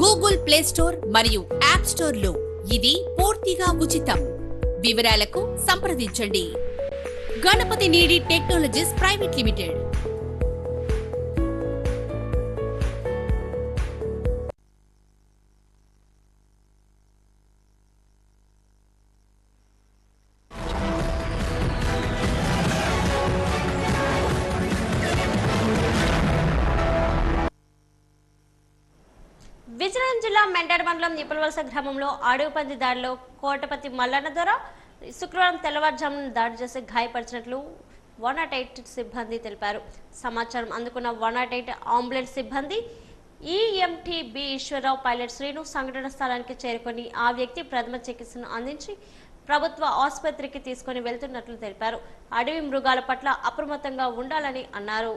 గూగుల్ ప్లే స్టోర్ మరియు యాప్ స్టోర్ లో. ఇది పూర్తిగా ఉచితం. వివరాలకు సంప్రదించండి Ganapathi Needi technologies private limited. Vizianagaram జిల్లా మెండాడ మండలం నిపలవలస గ్రామంలో అడవి పంది దాడిలో కోటపతి మల్లన్న ద్వారా శుక్రవారం తెల్లవారుజామున దాడి చేసి గాయపరిచినట్లు 108 సిబ్బంది తెలిపారు. సమాచారం అందుకున్న 108 అంబులెన్స్ సిబ్బంది EMT B Eswararao, pilot Srinu సంఘటన స్థలానికి చేరుకొని ఆ వ్యక్తి ప్రథమ చికిత్సను అందించి ప్రభుత్వ ఆసుపత్రికి తీసుకుని వెళ్తున్నట్లు తెలిపారు. అడవి మృగాల పట్ల అప్రమత్తంగా ఉండాలని అన్నారు.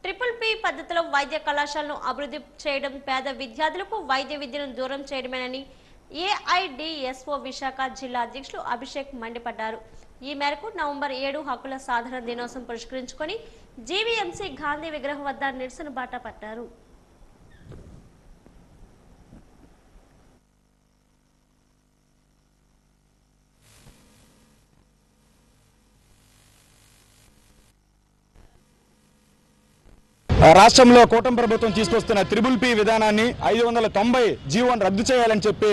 ట్రిపుల్ పి పద్ధతిలో వైద్య కళాశాలను అభివృద్ధి చేయడం పేద విద్యార్థులకు వైద్య విద్యను దూరం చేయడమేనని ఏఐడిఎస్ఓ విశాఖ జిల్లా అధ్యక్షులు అభిషేక్ మండిపడ్డారు. ఈ మేరకు నవంబర్ 7 హక్కుల సాధన దినోత్సవం పురస్కరించుకొని జీవీఎంసీ గాంధీ విగ్రహం వద్ద నిరసన బాట పట్టారు. రాష్ట్రంలో కూటమి ప్రభుత్వం తీసుకొస్తున్న త్రిబుల్ పి విధానాన్ని 590 జీవోను రద్దు చేయాలని చెప్పి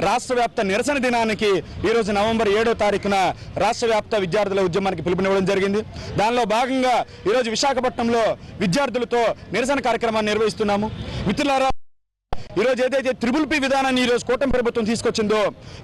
రాష్ట్ర వ్యాప్త నిరసన దినానికి ఈరోజు నవంబర్ 7వ తారీఖున రాష్ట్ర వ్యాప్త విద్యార్థుల ఉద్యమానికి పిలుపునివ్వడం జరిగింది. దానిలో భాగంగా ఈరోజు విశాఖపట్నంలో విద్యార్థులతో నిరసన కార్యక్రమాన్ని నిర్వహిస్తున్నాము. మిత్రులారా, ఈరోజు ఏదైతే TPP విధానాన్ని ఈరోజు కూటమి ప్రభుత్వం తీసుకొచ్చిందో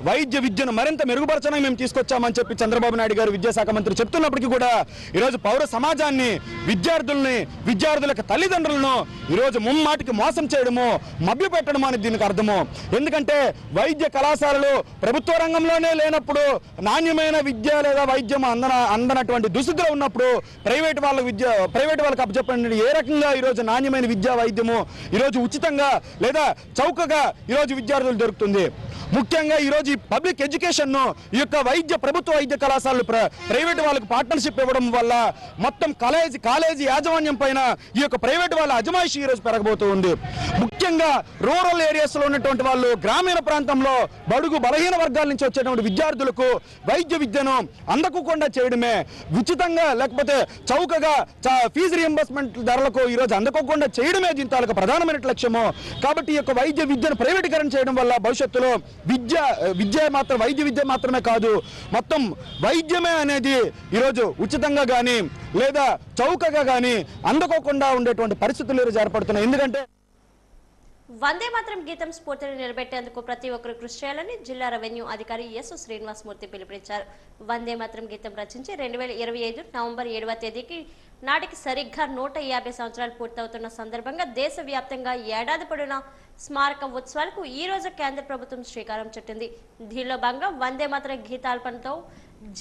వైద్య విద్యను మరింత మెరుగుపరచడానికి మేము తీసుకొచ్చామని చెప్పి చంద్రబాబు నాయుడు గారు విద్యాశాఖ మంత్రి చెప్తున్నప్పటికీ కూడా ఈరోజు పౌర సమాజాన్ని, విద్యార్థులకు తల్లిదండ్రులను ఈరోజు ముమ్మాటికి మోసం చేయడము, మభ్యపెట్టడం అనేది దీనికి అర్థము. ఎందుకంటే వైద్య కళాశాలలు ప్రభుత్వ రంగంలోనే లేనప్పుడు, నాణ్యమైన విద్య లేదా వైద్యం అందనటువంటి దుస్థితిలో ఉన్నప్పుడు ప్రైవేట్ వాళ్ళకి అప్పచెప్పండి. ఏ రకంగా ఈరోజు నాణ్యమైన విద్యా వైద్యము ఈరోజు ఉచితంగా లేదా చౌకగా ఈరోజు విద్యార్థులు దొరుకుతుంది. ముఖ్యంగా ఈరోజు ఈ పబ్లిక్ ఎడ్యుకేషన్ను ఈ యొక్క ప్రభుత్వ వైద్య కళాశాలలు ప్రైవేట్ వాళ్ళకు పార్ట్నర్షిప్ ఇవ్వడం వల్ల మొత్తం కాలేజీ యాజమాన్యం పైన ఈ యొక్క ప్రైవేట్ వాళ్ళ అజమాయిషీ ఈరోజు పెరగబోతూ ఉంది. ముఖ్యంగా రూరల్ ఏరియాస్లో ఉన్నటువంటి వాళ్ళు, గ్రామీణ ప్రాంతంలో బడుగు బలహీన వర్గాల నుంచి వచ్చేటువంటి విద్యార్థులకు వైద్య విద్యను అందకుండా చేయడమే, ఉచితంగా లేకపోతే చౌకగా ఫీజు రియంబర్స్మెంట్ ధరలకు ఈరోజు అందకోకుండా చేయడమే దీని తాలూకు ప్రధానమైన లక్ష్యము. కాబట్టి ఈ యొక్క వైద్య విద్యను ప్రైవేటీకరణ చేయడం వల్ల భవిష్యత్తులో వైద్య విద్య మాత్రమే కాదు, మొత్తం వైద్యమే అనేది ఈరోజు ఉచితంగా కానీ లేదా చౌకగా కానీ అందుకోకుండా ఉండేటువంటి పరిస్థితులు ఈరోజు ఏర్పడుతున్నాయి. ఎందుకంటే వందే మాత్రం గీతం స్ఫూర్తిని నిలబెట్టేందుకు ప్రతి ఒక్కరు కృషి చేయాలని జిల్లా రెవెన్యూ అధికారి ఎస్ శ్రీనివాసమూర్తి పిలుపునిచ్చారు. వందే మాత్రం గీతం రచించి 2025 నవంబర్ 7వ తేదీకి నాటికి సరిగ్గా 150 సంవత్సరాలు పూర్తవుతున్న సందర్భంగా దేశవ్యాప్తంగా ఏడాది పొడవునా స్మారక ఉత్సవాలకు ఈ రోజు కేంద్ర ప్రభుత్వం శ్రీకారం చుట్టింది. దీనిలో భాగంగా వందే మాత్రం గీతాల్పనతో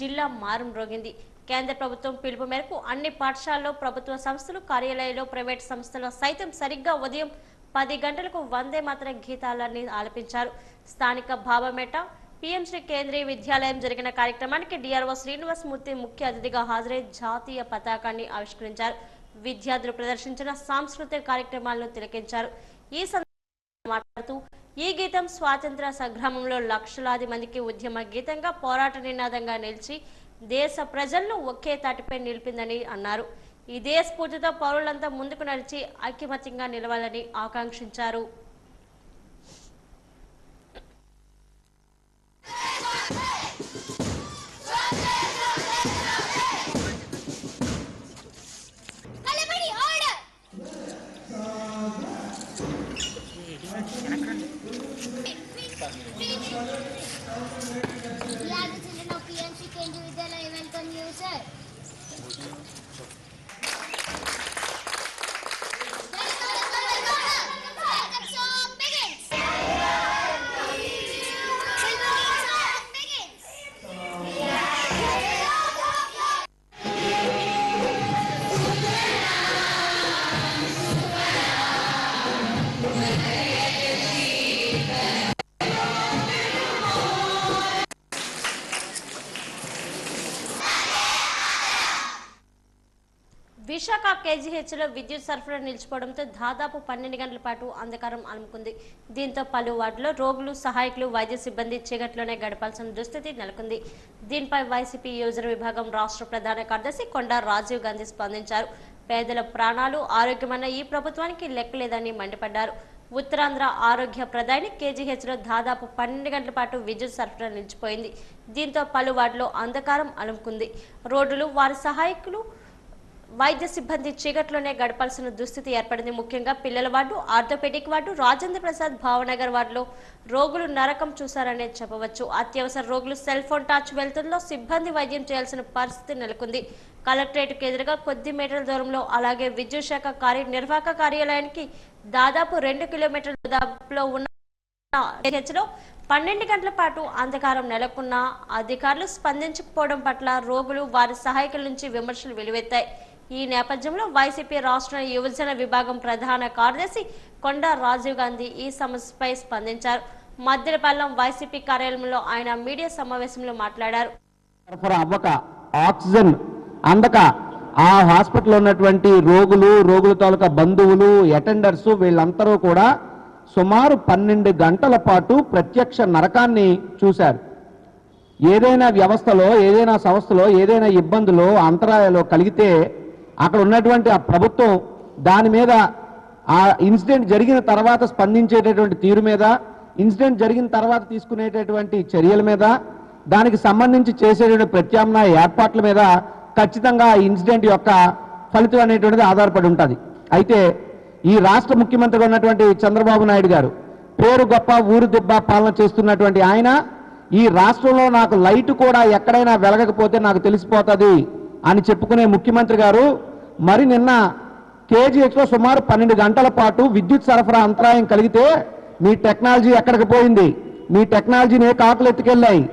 జిల్లా మారం రోగింది. కేంద్ర ప్రభుత్వం పిలుపు మేరకు అన్ని పాఠశాలలో, ప్రభుత్వ సంస్థలు, కార్యాలయాల్లో, ప్రైవేట్ సంస్థల్లో సైతం సరిగ్గా ఉదయం 10 గంటలకు వందే మాత్రం గీతాలన్నీ ఆలపించారు. స్థానిక బాబామేట PMశ్రీ కేంద్రీయ విద్యాలయం జరిగిన కార్యక్రమానికి DRO శ్రీనివాసమూర్తి ముఖ్య అతిథిగా హాజరై జాతీయ పతాకాన్ని ఆవిష్కరించారు. విద్యార్థులు ప్రదర్శించిన సాంస్కృతిక కార్యక్రమాలను తిలకించారు. ఈ సందర్భంగా మాట్లాడుతూ ఈ గీతం స్వాతంత్ర సంగ్రామంలో లక్షలాది మందికి ఉద్యమ గీతంగా, పోరాట నినాదంగా నిలిచి దేశ ప్రజలను ఒకే తాటిపై నిలిపిందని అన్నారు. ఇదే స్ఫూర్తితో పౌరులంతా ముందుకు నడిచి ఐకమత్యంగా నిలవాలని ఆకాంక్షించారు. విశాఖ KGHలో విద్యుత్ సరఫరా నిలిచిపోవడంతో దాదాపు 12 గంటల పాటు అంధకారం అలుముకుంది. దీంతో పలు వార్డులో రోగులు, సహాయకులు, వైద్య సిబ్బంది చీకట్లోనే గడపాల్సిన దుస్థితి నెలకొంది. దీనిపై వైసీపీ యోజన విభాగం రాష్ట్ర ప్రధాన కార్యదర్శి కొండా రాజీవ్ గాంధీ స్పందించారు. పేదల ప్రాణాలు, ఆరోగ్యమన్న ఈ ప్రభుత్వానికి లెక్కలేదని మండిపడ్డారు. ఉత్తరాంధ్ర ఆరోగ్య ప్రధాని KGHలో దాదాపు 12 గంటల పాటు విద్యుత్ సరఫరా నిలిచిపోయింది. దీంతో పలు వార్డులో అంధకారం అలుముకుంది. రోడ్డులు, వారి సహాయకులు, వైద్య సిబ్బంది చీకట్లోనే గడపాల్సిన దుస్థితి ఏర్పడింది. ముఖ్యంగా పిల్లల ward, orthopaedic ward, Rajendra Prasad Bhavanagar వార్డులో రోగులు నరకం చూశారనే చెప్పవచ్చు. అత్యవసర రోగులు సెల్ ఫోన్ టచ్ వెళ్తుల్లో సిబ్బంది వైద్యం చేయాల్సిన పరిస్థితి నెలకొంది. కలెక్టరేట్కు ఎదురుగా కొద్ది మీటర్ల దూరంలో, అలాగే విద్యుత్ శాఖ కార్యనిర్వాహక కార్యాలయానికి దాదాపు 2 కిలోమీటర్ల దూరంలో ఉన్న KGHలో 12 గంటల పాటు అంధకారం నెలకొన్న అధికారులు స్పందించకపోవడం పట్ల రోగులు, వారి సహాయకుల నుంచి విమర్శలు వెలువెత్తాయి. ఈ నేపథ్యంలో వైసీపీ రాష్ట్ర యువజన విభాగం ప్రధాన కార్యదర్శి కొండా రాజీవ్ గాంధీ ఈ సమస్యపై స్పందించారు. మద్దెలపాలెం వైసీపీ కార్యాలయంలో ఆయన మీడియా సమావేశంలో మాట్లాడారు. ఆక్సిజన్ అందక ఆ హాస్పిటల్లో ఉన్నటువంటి రోగుల తాలూకా బంధువులు, అటెండర్స్ వీళ్ళందరూ కూడా సుమారు 12 గంటల పాటు ప్రత్యక్ష నరకాన్ని చూశారు. ఏదైనా వ్యవస్థలో, ఏదైనా సంస్థలో ఏదైనా ఇబ్బందులు, అంతరాయాలు కలిగితే అక్కడ ఉన్నటువంటి ఆ ప్రభుత్వం దాని మీద, ఆ ఇన్సిడెంట్ జరిగిన తర్వాత స్పందించేటటువంటి తీరు మీద, ఇన్సిడెంట్ జరిగిన తర్వాత తీసుకునేటటువంటి చర్యల మీద, దానికి సంబంధించి చేసేటువంటి ప్రత్యామ్నాయ ఏర్పాట్ల మీద ఖచ్చితంగా ఆ ఇన్సిడెంట్ యొక్క ఫలితం అనేటువంటిది ఆధారపడి ఉంటుంది. అయితే ఈ రాష్ట్ర ముఖ్యమంత్రిగా ఉన్నటువంటి చంద్రబాబు నాయుడు గారు పేరు గొప్ప ఊరు దిబ్బ పాలన చేస్తున్నటువంటి ఆయన ఈ రాష్ట్రంలో నాకు లైట్ కూడా ఎక్కడైనా వెలగకపోతే నాకు తెలిసిపోతుంది అని చెప్పుకునే ముఖ్యమంత్రి గారు మరి నిన్న కేజీహెచ్లో సుమారు 12 గంటల పాటు విద్యుత్ సరఫరా అంతరాయం కలిగితే మీ టెక్నాలజీ ఎక్కడికి పోయింది? మీ టెక్నాలజీని ఏ కాకులు ఎత్తుకెళ్ళాయి?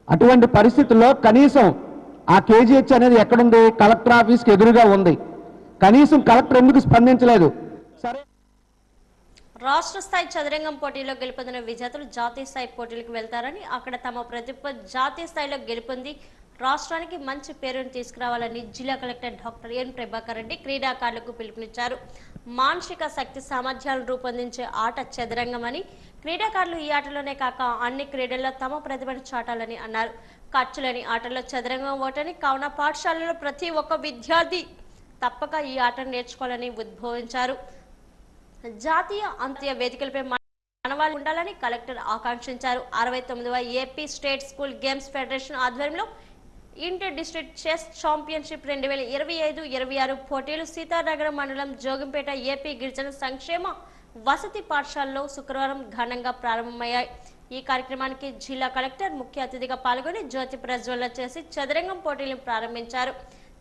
అటువంటి పరిస్థితుల్లో కనీసం ఆ కేజీహెచ్ అనేది ఎక్కడుంది? కలెక్టర్ ఆఫీస్కి ఎదురుగా ఉంది. కనీసం కలెక్టర్ ఎందుకు స్పందించలేదు? సరే, రాష్ట్ర స్థాయి చదరంగం పోటీలో గెలుపొందిన విజేతలు జాతీయ స్థాయి పోటీలకు వెళ్తారని, అక్కడ తమ ప్రతిభ జాతీయ స్థాయిలో గెలుపొంది రాష్ట్రానికి మంచి పేరును తీసుకురావాలని జిల్లా collector doctor N Prabhakar Reddy క్రీడాకారులకు పిలుపునిచ్చారు. మానసిక శక్తి సామర్థ్యాలను రూపొందించే ఆట చదరంగం అని, క్రీడాకారులు ఈ ఆటలోనే కాక అన్ని క్రీడల్లో తమ ప్రతిభను చాటాలని అన్నారు. ఖర్చులేని ఆటల్లో చదరంగం ఓటని, కావున పాఠశాలలో ప్రతి ఒక్క విద్యార్థి తప్పక ఈ ఆటను నేర్చుకోవాలని ఉద్బోధించారు. జాతీయ అంతర్జాతీయ వేదికలపై మానవాళి ఉండాలని కలెక్టర్ ఆకాంక్షించారు. 69వ AP state school games federation ఆధ్వర్యంలో ఇంటర్ డిస్ట్రిక్ట్ చెస్ ఛాంపియన్షిప్ 2025-26 పోటీలు సీతానగరం మండలం జోగంపేట ఏపీ గిరిజన సంక్షేమ వసతి పాఠశాలలో శుక్రవారం ఘనంగా ప్రారంభమయ్యాయి. ఈ కార్యక్రమానికి జిల్లా కలెక్టర్ ముఖ్య అతిథిగా పాల్గొని జ్యోతి ప్రజ్వలన చేసి చదరంగం పోటీలను ప్రారంభించారు.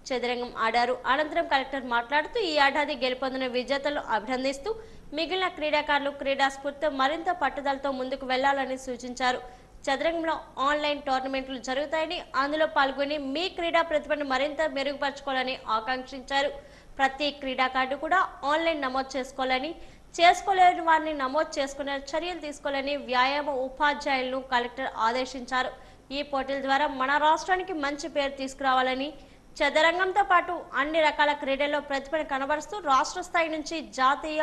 చదరంగం ఆడారు. అనంతరం కలెక్టర్ మాట్లాడుతూ ఈ ఏడాది గెలుపొందిన విజేతలను అభినందిస్తూ మిగిలిన క్రీడాకారులు క్రీడా స్ఫూర్తితో మరింత పట్టుదలతో ముందుకు వెళ్లాలని సూచించారు. చదరంగంలో ఆన్లైన్ టోర్నమెంట్లు జరుగుతాయని, అందులో పాల్గొని మీ క్రీడా ప్రతిభను మరింత మెరుగుపరచుకోవాలని ఆకాంక్షించారు. ప్రతి క్రీడాకారుడు కూడా ఆన్లైన్ నమోదు చేసుకోవాలని, చేసుకోలేని వారిని నమోదు చేసుకునే చర్యలు తీసుకోవాలని వ్యాయామ ఉపాధ్యాయులను కలెక్టర్ ఆదేశించారు. ఈ పోటీల ద్వారా మన రాష్ట్రానికి మంచి పేరు తీసుకురావాలని, చదరంగంతో పాటు అన్ని రకాల క్రీడల్లో ప్రతిభను కనబరుస్తూ రాష్ట్ర స్థాయి నుంచి జాతీయ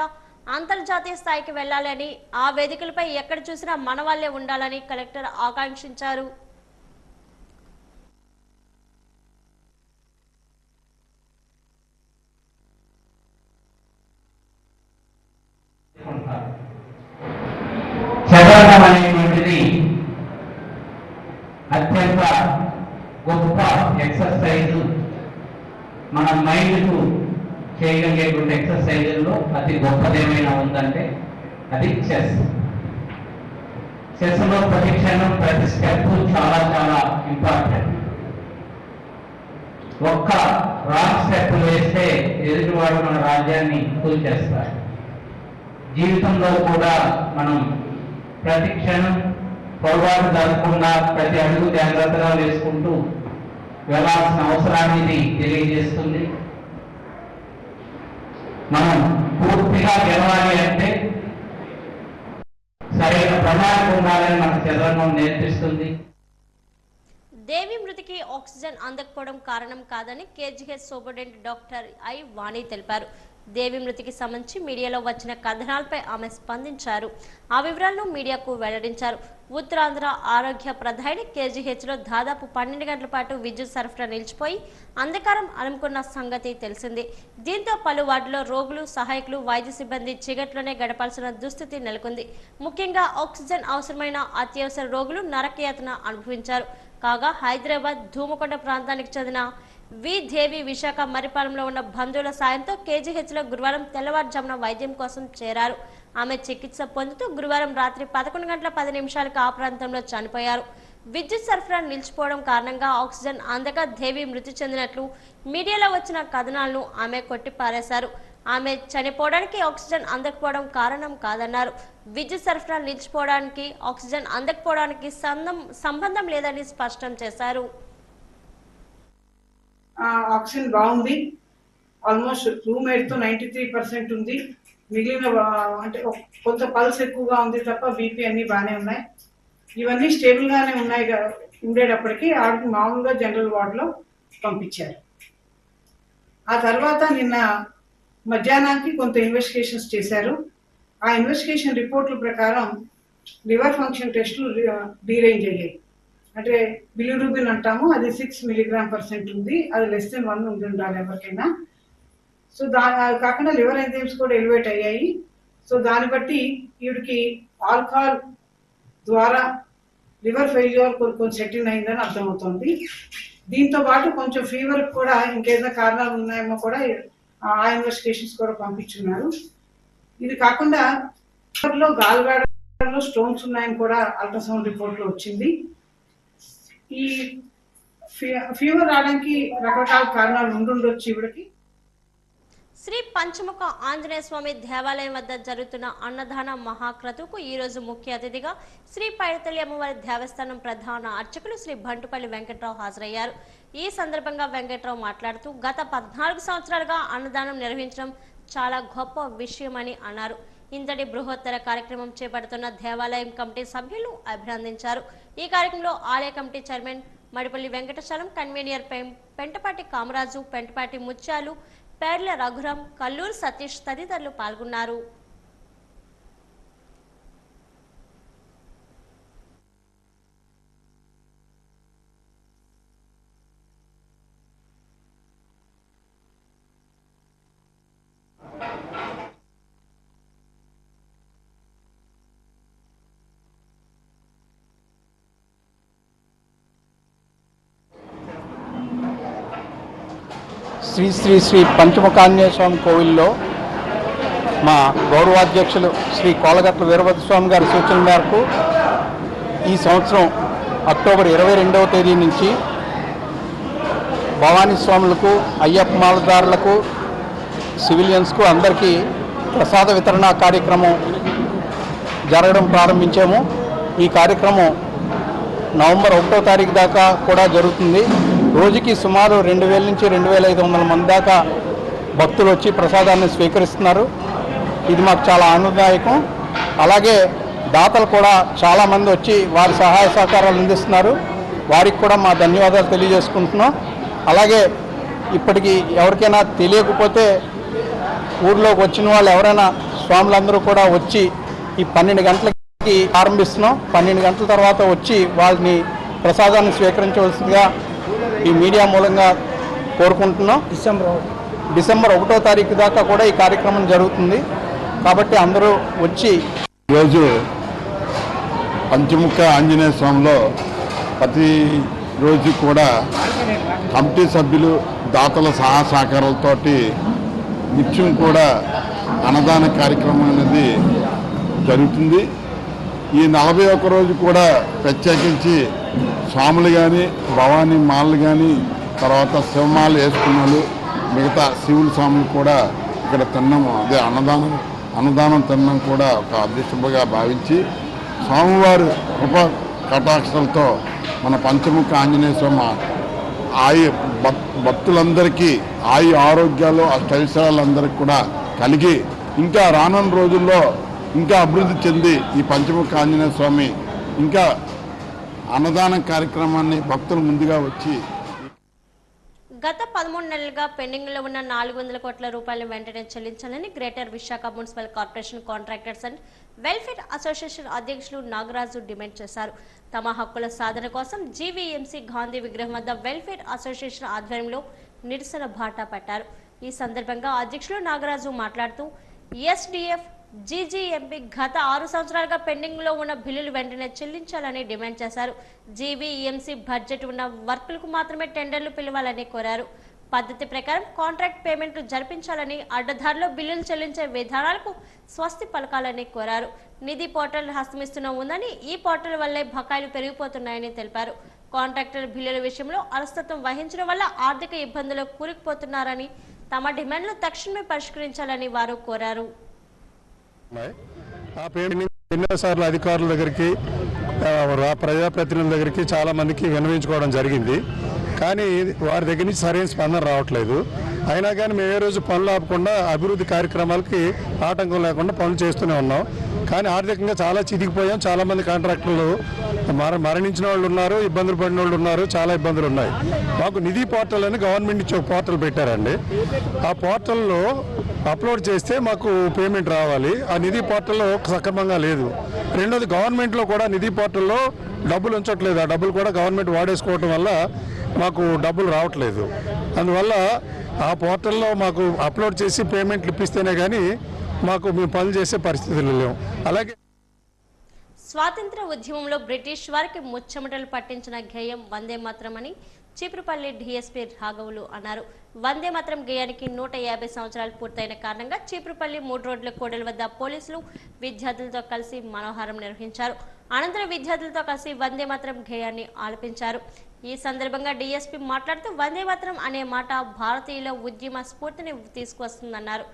అంతర్జాతీయ స్థాయికి వెళ్లాలని, ఆ వేదికలపై ఎక్కడ చూసినా మన వాళ్ళే ఉండాలని కలెక్టర్ ఆకాంక్షించారు. చదవడం అనేటువంటిది అత్యంత గొప్ప ఎక్సర్సైజ్. మన మైండ్కు చేయగలిగేటువంటి ఎక్సర్సైజుల్లో అతి గొప్పదేమైనా ఉందంటే అది చెస్. చెస్లో ప్రతి క్షణం ప్రతి స్టెప్ చాలా చాలా ఇంపార్టెంట్. ఒక్క రాంగ్ స్టెప్ వేస్తే ఎదుటివాడు మన రాజ్యాన్ని కూల్చేస్తారు. జీవితంలో కూడా మనం ప్రతి క్షణం పొరపాటు జరగకుండా ప్రతి అడుగు జాగ్రత్తగా వేసుకుంటూ వెళ్ళాల్సిన అవసరాన్ని ఇది తెలియజేస్తుంది. మనం పూర్తిగా గెలవాలి అంటే సరైన ప్రణాళిక ఉండాలని మనకు చదవడం నేర్పిస్తుంది. దేవి మృతికి ఆక్సిజన్ అందకపోవడం కారణం కాదని కేజీహెచ్ సూపరింటెండెంట్ డాక్టర్ ఐ వాణి తెలిపారు. దేవి మృతికి సంబంధించి మీడియాలో వచ్చిన కథనాలపై ఆమె స్పందించారు. ఆ వివరాలను మీడియాకు వెల్లడించారు. ఉత్తరాంధ్ర ఆరోగ్య ప్రధాని కేజీహెచ్లో దాదాపు 12 గంటల పాటు విద్యుత్ సరఫరా నిలిచిపోయి అంధకారం అలుముకున్న సంగతి తెలిసింది. దీంతో పలు వార్డులో రోగులు, సహాయకులు, వైద్య సిబ్బంది చీకట్లోనే గడపాల్సిన దుస్థితి నెలకొంది. ముఖ్యంగా ఆక్సిజన్ అవసరమైన అత్యవసర రోగులు నరకయాతన అనుభవించారు. కాగా హైదరాబాద్ ధూమకొండ ప్రాంతానికి చెందిన వి దేవి విశాఖ మరిపాలెంలో ఉన్న బంధువుల సాయంతో కేజీహెచ్లో గురువారం తెల్లవారుజామున వైద్యం కోసం చేరారు. ఆమె చికిత్స పొందుతూ గురువారం రాత్రి 11 గంటల 10 నిమిషాలకు ఆ ప్రాంతంలో చనిపోయారు. విద్యుత్ సరఫరా నిలిచిపోవడం కారణంగా ఆక్సిజన్ అందక దేవి మృతి చెందినట్లు మీడియాలో వచ్చిన కథనాలను ఆమె కొట్టిపారేశారు. ఆమె చనిపోవడానికి ఆక్సిజన్ అందకపోవడం కారణం కాదన్నారు. విద్యుత్ సరఫరా నిలిచిపోవడానికి ఆక్సిజన్ అందకపోవడానికి సంబంధం లేదని స్పష్టం చేశారు. ఆక్సిజన్ బాగుంది. ఆల్మోస్ట్ రూమ్ ఎయిర్తో 93% ఉంది. మిగిలిన అంటే కొంత పల్స్ ఎక్కువగా ఉంది తప్ప బీపీ అన్ని బాగానే ఉన్నాయి. ఇవన్నీ స్టేబుల్గానే ఉన్నాయి ఉండేటప్పటికీ ఆవిడకి మామూలుగా జనరల్ వార్డులో పంపించారు. ఆ తర్వాత నిన్న మధ్యాహ్నానికి కొంత ఇన్వెస్టిగేషన్స్ చేశారు. ఆ ఇన్వెస్టిగేషన్ రిపోర్ట్ల ప్రకారం లివర్ ఫంక్షన్ టెస్టులు డీరేంజ్ అయ్యాయి. అంటే బిలిరూబిన్ అంటాము, అది 6 mg/% ఉంది. అది లెస్ దెన్ 1 ఉండాలి ఎవరికైనా. సో కాకుండా లివర్ ఎంజైమ్స్ కూడా ఎలివేట్ అయ్యాయి. సో దాన్ని బట్టి వీడికి ఆల్కహాల్ ద్వారా లివర్ ఫెయిల్యూర్ కొంచెం సెటిల్ అయిందని అర్థమవుతుంది. దీంతో పాటు కొంచెం ఫీవర్ కూడా ఇంకేదైనా కారణాలు ఉన్నాయేమో కూడా ఆ ఇన్వెస్టిగేషన్స్ కూడా పంపించున్నారు. ఇది కాకుండా గాల్బ్లాడర్లో స్టోన్స్ ఉన్నాయని కూడా అల్ట్రాసౌండ్ రిపోర్ట్ లో వచ్చింది. ఈ ఫీవర్ రావడానికి రకరకాల కారణాలు ఉండుండొచ్చు ఈవిడకి. శ్రీ పంచముఖ ఆంజనేయ స్వామి దేవాలయం వద్ద జరుగుతున్న అన్నదాన మహాక్రతువుకు ఈ రోజు ముఖ్య అతిథిగా శ్రీ పైడితల్లి అమ్మవారి దేవస్థానం ప్రధాన అర్చకులు శ్రీ బంటుపల్లి వెంకట్రావు హాజరయ్యారు. ఈ సందర్భంగా వెంకట్రావు మాట్లాడుతూ గత 14 సంవత్సరాలుగా అన్నదానం నిర్వహించడం చాలా గొప్ప విషయమని అన్నారు. ఇంతటి బృహత్తర కార్యక్రమం చేపడుతున్న దేవాలయం కమిటీ సభ్యులు అభినందించారు. ఈ కార్యక్రమంలో ఆలయ committee chairman Madipalli Venkatachalam, convener Pentapati Kamaraju, Pentapati ముత్యాలు, పేర్ల రఘురాం, కల్లూరు సతీష్ తదితరులు పాల్గొన్నారు. శ్రీ శ్రీ శ్రీ పంచముఖాంజనేయ స్వామి కోవిల్లో మా గౌరవాధ్యక్షులు శ్రీ కోలగట్ల వీరభద్రస్వామి గారి సూచన మేరకు ఈ సంవత్సరం అక్టోబర్ 22వ తేదీ నుంచి భవానీ స్వాములకు, అయ్యప్ప మాలదారులకు, సివిలియన్స్కు అందరికీ ప్రసాద వితరణ కార్యక్రమం జరగడం ప్రారంభించాము. ఈ కార్యక్రమం నవంబర్ 1వ తారీఖు దాకా కూడా జరుగుతుంది. రోజుకి సుమారు 2000 నుంచి 2500 మంది దాకా భక్తులు వచ్చి ప్రసాదాన్ని స్వీకరిస్తున్నారు. ఇది మాకు చాలా ఆనందదాయకం. అలాగే దాతలు కూడా చాలామంది వచ్చి వారి సహాయ సహకారాలు అందిస్తున్నారు. వారికి కూడా మా ధన్యవాదాలు తెలియజేసుకుంటున్నాం. అలాగే ఇప్పటికి ఎవరికైనా తెలియకపోతే ఊర్లోకి వచ్చిన వాళ్ళు ఎవరైనా స్వాములందరూ కూడా వచ్చి ఈ 12 గంటలకి ప్రారంభిస్తున్నాం. 12 గంటల తర్వాత వచ్చి వాళ్ళని ప్రసాదాన్ని స్వీకరించవలసిందిగా ఈ మీడియా మూలంగా కోరుకుంటున్నాం. డిసెంబర్ 1వ తారీఖు దాకా కూడా ఈ కార్యక్రమం జరుగుతుంది. కాబట్టి అందరూ వచ్చి ఈరోజు పంచముఖ ఆంజనేయ స్వామిలో ప్రతి రోజు కూడా కమిటీ సభ్యులు, దాతల సహాయ సహకారాలతోటి నిత్యం కూడా అన్నదాన కార్యక్రమం అనేది జరుగుతుంది. ఈ 41 రోజు కూడా ప్రత్యేకించి స్వాములు కానీ, భవానీ మాలలు కానీ, తర్వాత శివమాలు వేసుకున్న వాళ్ళు, మిగతా శివుల స్వాములు కూడా ఇక్కడ తిన్నాము. అదే అన్నదానం తిన్నాం కూడా ఒక అదృష్టంగా భావించి స్వామివారి కృప కటాక్షలతో మన పంచముఖ ఆంజనేయ స్వామి భక్తులందరికీ ఆరోగ్యాలు, అష్టైశ్వర్యాలందరికీ కూడా కలిగి ఇంకా రానున్న రోజుల్లో ఇంకా అభివృద్ధి చెంది ఈ పంచముఖ ఆంజనేయ స్వామి ఇంకా అన్నదాన కార్యక్రమాన్ని భక్తులు ముందుగా వచ్చి గత 13 నెలలుగా పెండింగ్ లో ఉన్న 400 కోట్ల రూపాయలను వెంటనే చెల్లించాలని greater Visakha municipal corporation contractors and welfare association అధ్యక్షులు నాగరాజు డిమాండ్ చేశారు. తమ హక్కుల సాధన కోసం జీవీఎంసీ గాంధీ విగ్రహం వద్ద వెల్ఫేర్ అసోసియేషన్ ఆధ్వర్యంలో నిరసన బాట పట్టారు. ఈ సందర్భంగా అధ్యక్షులు నాగరాజు మాట్లాడుతూ ఎస్డిఎఫ్, జీజీఎంపీ గత 6 సంవత్సరాలుగా పెండింగ్ లో ఉన్న బిల్లులు వెంటనే చెల్లించాలని డిమాండ్ చేశారు. జీవీఎంసీ బడ్జెట్ ఉన్న వర్కులకు మాత్రమే టెండర్లు పిలవాలని కోరారు. పద్ధతి ప్రకారం కాంట్రాక్ట్ పేమెంట్లు జరిపించాలని, అడ్డదారిలో బిల్లులు చెల్లించే విధానాలకు స్వస్తి పలకాలని కోరారు. నిధి పోర్టల్ హస్తమిస్తూనే ఉందని, ఈ పోర్టల్ వల్లే బకాయిలు పెరిగిపోతున్నాయని తెలిపారు. కాంట్రాక్టర్ బిల్లుల విషయంలో అలసత్వం వహించడం వల్ల ఆర్థిక ఇబ్బందులకు కూరుకుపోతున్నారని, తమ డిమాండ్లు తక్షణమే పరిష్కరించాలని వారు కోరారు. ఆ పేమెంట్ ఎన్నోసార్లు అధికారుల దగ్గరికి, ప్రజాప్రతినిధుల దగ్గరికి చాలా మందికి విన్నవించుకోవడం జరిగింది. కానీ వారి దగ్గర నుంచి సరైన స్పందన రావట్లేదు. అయినా కానీ మేము ఏ రోజు పనులు ఆపకుండా అభివృద్ధి కార్యక్రమాలకి ఆటంకం లేకుండా పనులు చేస్తూనే ఉన్నాం. కానీ ఆర్థికంగా చాలా చితికిపోయాం. చాలామంది కాంట్రాక్టర్లు మరణించిన వాళ్ళు ఉన్నారు, ఇబ్బందులు పడిన వాళ్ళు ఉన్నారు, చాలా ఇబ్బందులు ఉన్నాయి. మాకు నిధి పోర్టల్ అని గవర్నమెంట్ నుంచి ఒక పోర్టల్ పెట్టారండి. ఆ పోర్టల్లో అప్లోడ్ చేస్తే మాకు పేమెంట్ రావాలి. ఆ నిధి పోర్టల్లో సక్రమంగా లేదు. రెండోది, గవర్నమెంట్లో కూడా నిధి పోర్టల్లో డబ్బులు ఉంచట్లేదు. ఆ డబ్బులు కూడా గవర్నమెంట్ వాడేసుకోవటం వల్ల మాకు డబ్బులు రావట్లేదు. అందువల్ల ఆ పోర్టల్లో మాకు అప్లోడ్ చేసి పేమెంట్లు ఇప్పిస్తేనే కానీ మాకు మేము పనులు చేసే పరిస్థితులు లేవు. అలాగే స్వాతంత్ర ఉద్యమంలో బ్రిటిష్ వారికి ముచ్చెమటలు పట్టించిన గేయం వందే మాత్రం అని చీపురుపల్లి డీఎస్పీ రాఘవులు అన్నారు. వందే మాత్రం గేయానికి 150 సంవత్సరాలు పూర్తయిన కారణంగా చీపురుపల్లి 3 రోడ్ల కూడలి వద్ద పోలీసులు విద్యార్థులతో కలిసి మనోహారం నిర్వహించారు. అనంతరం విద్యార్థులతో కలిసి వందే మాత్రం గేయాన్ని ఆలపించారు. ఈ సందర్భంగా డీఎస్పీ మాట్లాడుతూ వందే మాత్రం అనే మాట భారతీయుల ఉద్యమ స్ఫూర్తిని తీసుకువస్తుందన్నారు.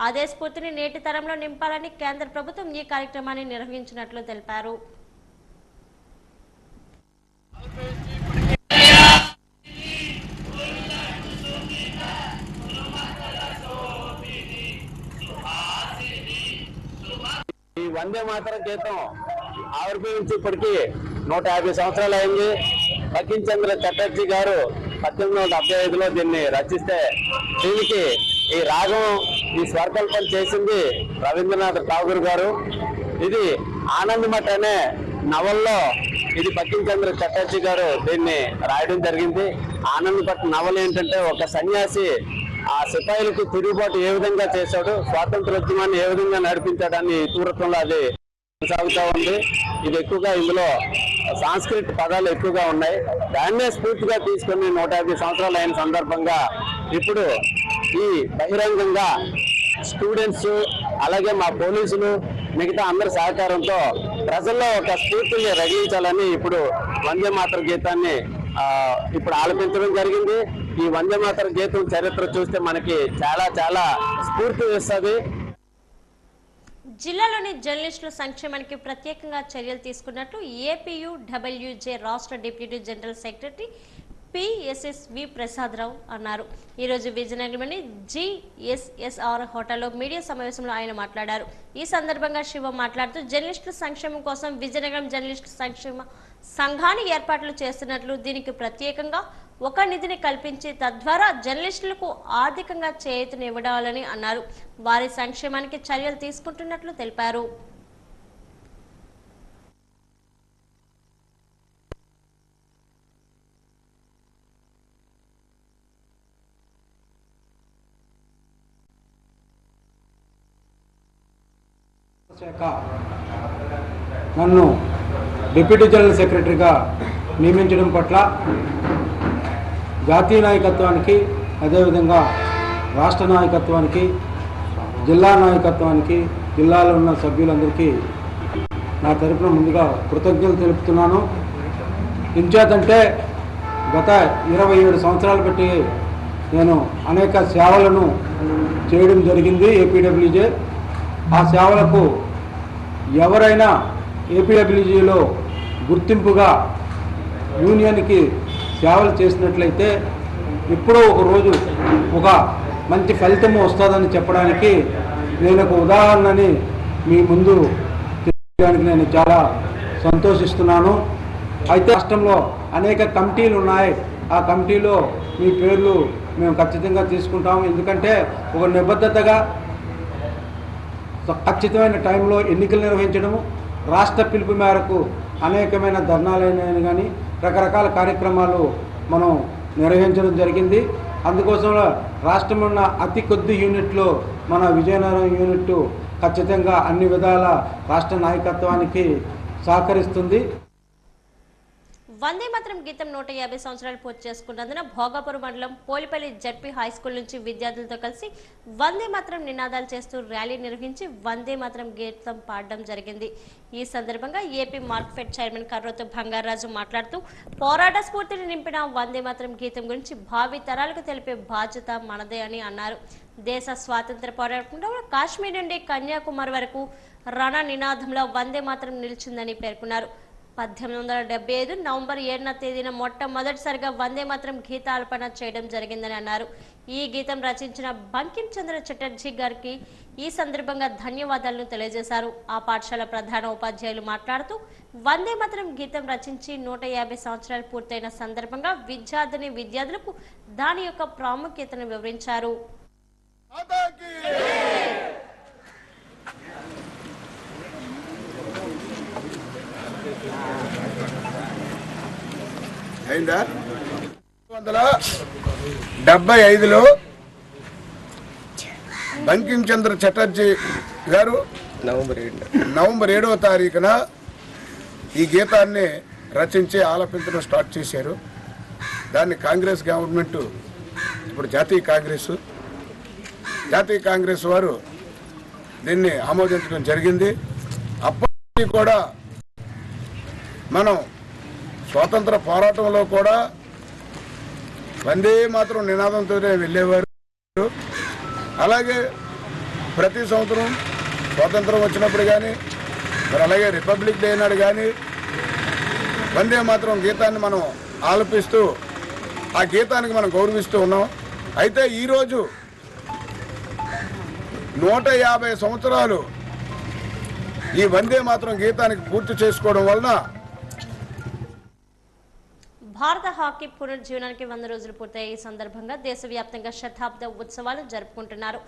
అదే స్ఫూర్తిని నేటి తరంలో నింపాలని కేంద్ర ప్రభుత్వం ఈ కార్యక్రమాన్ని నిర్వహించినట్లు తెలిపారు. ఈ వందే మాతరం గీతం ఆవిర్భవించి ఇప్పటికీ 150 సంవత్సరాలు అయింది. బకిం చంద్ర చటర్జీ గారు 1875లో దీన్ని రచిస్తే దీనికి ఈ రాగం ఈ స్వరకల్పన చేసింది రవీంద్రనాథ్ ఠాగూర్ గారు. ఇది ఆనందమఠ్ అనే నవల్లో ఇది బకిం చంద్ర చటర్జీ గారు దీన్ని రాయడం జరిగింది. ఆనందమఠ్ నవల ఏంటంటే ఒక సన్యాసి ఆ సిపాయిలకు తిరుగుబాటు ఏ విధంగా చేశాడు, స్వాతంత్రోద్యమాన్ని ఏ విధంగా నడిపించాడని దూరత్వంలో అది కొనసాగుతూ ఉంది. ఇది ఎక్కువగా ఇందులో సాంస్క్రిట్ పదాలు ఎక్కువగా ఉన్నాయి. దాన్నే స్ఫూర్తిగా తీసుకుని 150 సంవత్సరాలు అయిన సందర్భంగా ఇప్పుడు ఈ బహిరంగంగా స్టూడెంట్స్ అలాగే మా పోలీసులు మిగతా అందరి సహకారంతో ప్రజల్లో ఒక స్ఫూర్తిని రగిలించాలని ఇప్పుడు వందే మాతరం గీతాన్ని ఇప్పుడు ఆలపించడం జరిగింది. ఈ వందే మాతరం గీతం చరిత్ర చూస్తే మనకి చాలా చాలా స్ఫూర్తి ఇస్తుంది. జిల్లాలోని జర్నలిస్టుల సంక్షేమానికి ప్రత్యేకంగా చర్యలు తీసుకున్నట్లు ఏపీయూడబ్ల్యూజే రాష్ట్ర డిప్యూటీ జనరల్ సెక్రటరీ పిఎస్ఎస్వి ప్రసాదరావు అన్నారు. ఈరోజు విజయనగరంలోని జిఎస్ఎస్ఆర్ హోటల్లో మీడియా సమావేశంలో ఆయన మాట్లాడారు. ఈ సందర్భంగా శివ మాట్లాడుతూ జర్నలిస్టుల సంక్షేమం కోసం విజయనగరం జర్నలిస్టు సంక్షేమ సంఘాన్ని ఏర్పాట్లు చేస్తున్నట్లు, దీనికి ప్రత్యేకంగా ఒక నిధిని కల్పించి తద్వారా జర్నలిస్టులకు ఆర్థికంగా చేయూతనివ్వాలని అన్నారు. వారి సంక్షేమానికి చర్యలు తీసుకుంటున్నట్లు తెలిపారు. నన్ను డిప్యూటీ జనరల్ సెక్రటరీగా నియమించడం పట్ల జాతీయ నాయకత్వానికి, అదేవిధంగా రాష్ట్ర నాయకత్వానికి, జిల్లా నాయకత్వానికి, జిల్లాలో ఉన్న సభ్యులందరికీ నా తరపున ముందుగా కృతజ్ఞతలు తెలుపుతున్నాను. ఇంచేతంటే గత 27 సంవత్సరాలు బట్టి నేను అనేక సేవలను చేయడం జరిగింది ఏపీడబ్ల్యూజే. ఆ సేవలకు ఎవరైనా ఏపీడబ్ల్యూజీలో గుర్తింపుగా యూనియన్కి సేవలు చేసినట్లయితే ఎప్పుడో ఒక రోజు ఒక మంచి ఫలితము వస్తుందని చెప్పడానికి నేను ఒక ఉదాహరణని మీ ముందు తెలియడానికి నేను చాలా సంతోషిస్తున్నాను. అయితే రాష్ట్రంలో అనేక కమిటీలు ఉన్నాయి. ఆ కమిటీలో మీ పేర్లు మేము ఖచ్చితంగా తీసుకుంటాము. ఎందుకంటే ఒక నిబద్ధతగా ఖచ్చితమైన టైంలో ఎన్నికలు నిర్వహించడము, రాష్ట్ర పిలుపు మేరకు అనేకమైన ధర్నాలైన కానీ రకరకాల కార్యక్రమాలు మనం నిర్వహించడం జరిగింది. అందుకోసం రాష్ట్రంలో ఉన్న అతి కొద్ది యూనిట్లో మన విజయనగరం యూనిట్ ఖచ్చితంగా అన్ని విధాల రాష్ట్ర నాయకత్వానికి సహకరిస్తుంది. వందే మాత్రం గీతం 150 సంవత్సరాలు పూర్తి చేసుకున్నందున భోగాపురం మండలం పోలిపల్లి జడ్పీ హై స్కూల్ నుంచి విద్యార్థులతో కలిసి వందే మాత్రం నినాదాలు చేస్తూ ర్యాలీ నిర్వహించి వందే మాత్రం గీతం పాడడం జరిగింది. ఈ సందర్భంగా AP market chairman Karrothu Bangaraju మాట్లాడుతూ పోరాట స్ఫూర్తిని నింపిన వందే మాత్రం గీతం గురించి భావి తరాలకు తెలిపే బాధ్యత మనదే అని అన్నారు. దేశ స్వాతంత్ర పోరాటంలో కాశ్మీర్ నుండి కన్యాకుమారి వరకు రణ నినాదంలో వందే మాత్రం నిలిచిందని పేర్కొన్నారు. 1875 నవంబర్ 7వ తేదీన మొట్టమొదటిసారిగా వందే మాత్రం గీతాల్పన చేయడం జరిగిందని అన్నారు. ఈ గీతం రచించిన బంకిం చంద్ర చటర్జీ గారికి ఈ సందర్భంగా ధన్యవాదాలను తెలియజేశారు. ఆ పాఠశాల ప్రధాన ఉపాధ్యాయులు మాట్లాడుతూ వందే మాత్రం గీతం రచించి 150 సంవత్సరాలు పూర్తయిన సందర్భంగా విద్యార్థులకు దాని యొక్క ప్రాముఖ్యతను వివరించారు. అయిందా 1975లో బంకిం చంద్ర చటర్జీ గారు నవంబర్ 7వ తారీఖున ఈ గీతాన్ని రచించి ఆలపించడం స్టార్ట్ చేశారు. దాన్ని కాంగ్రెస్ గవర్నమెంట్ ఇప్పుడు జాతీయ కాంగ్రెస్ వారు దీన్ని ఆమోదించడం జరిగింది. అప్పటికి కూడా మనం స్వాతంత్ర పోరాటంలో కూడా వందే మాత్రం నినాదంతోనే వెళ్ళేవారు. అలాగే ప్రతి సంవత్సరం స్వాతంత్రం వచ్చినప్పుడు కానీ మరి అలాగే రిపబ్లిక్ డే నాడు కానీ వందే మాత్రం గీతాన్ని మనం ఆలపిస్తూ ఆ గీతానికి మనం గౌరవిస్తూ ఉన్నాం. అయితే ఈరోజు 150 సంవత్సరాలు ఈ వందే మాత్రం గీతానికి పూర్తి చేసుకోవడం వలన భారత హాకీ పునరుజ్జీవనానికి 100 రోజులు పూర్తయ్యే ఈ సందర్భంగా దేశవ్యాప్తంగా శతాబ్ద ఉత్సవాలు జరుపుకుంటున్నారు.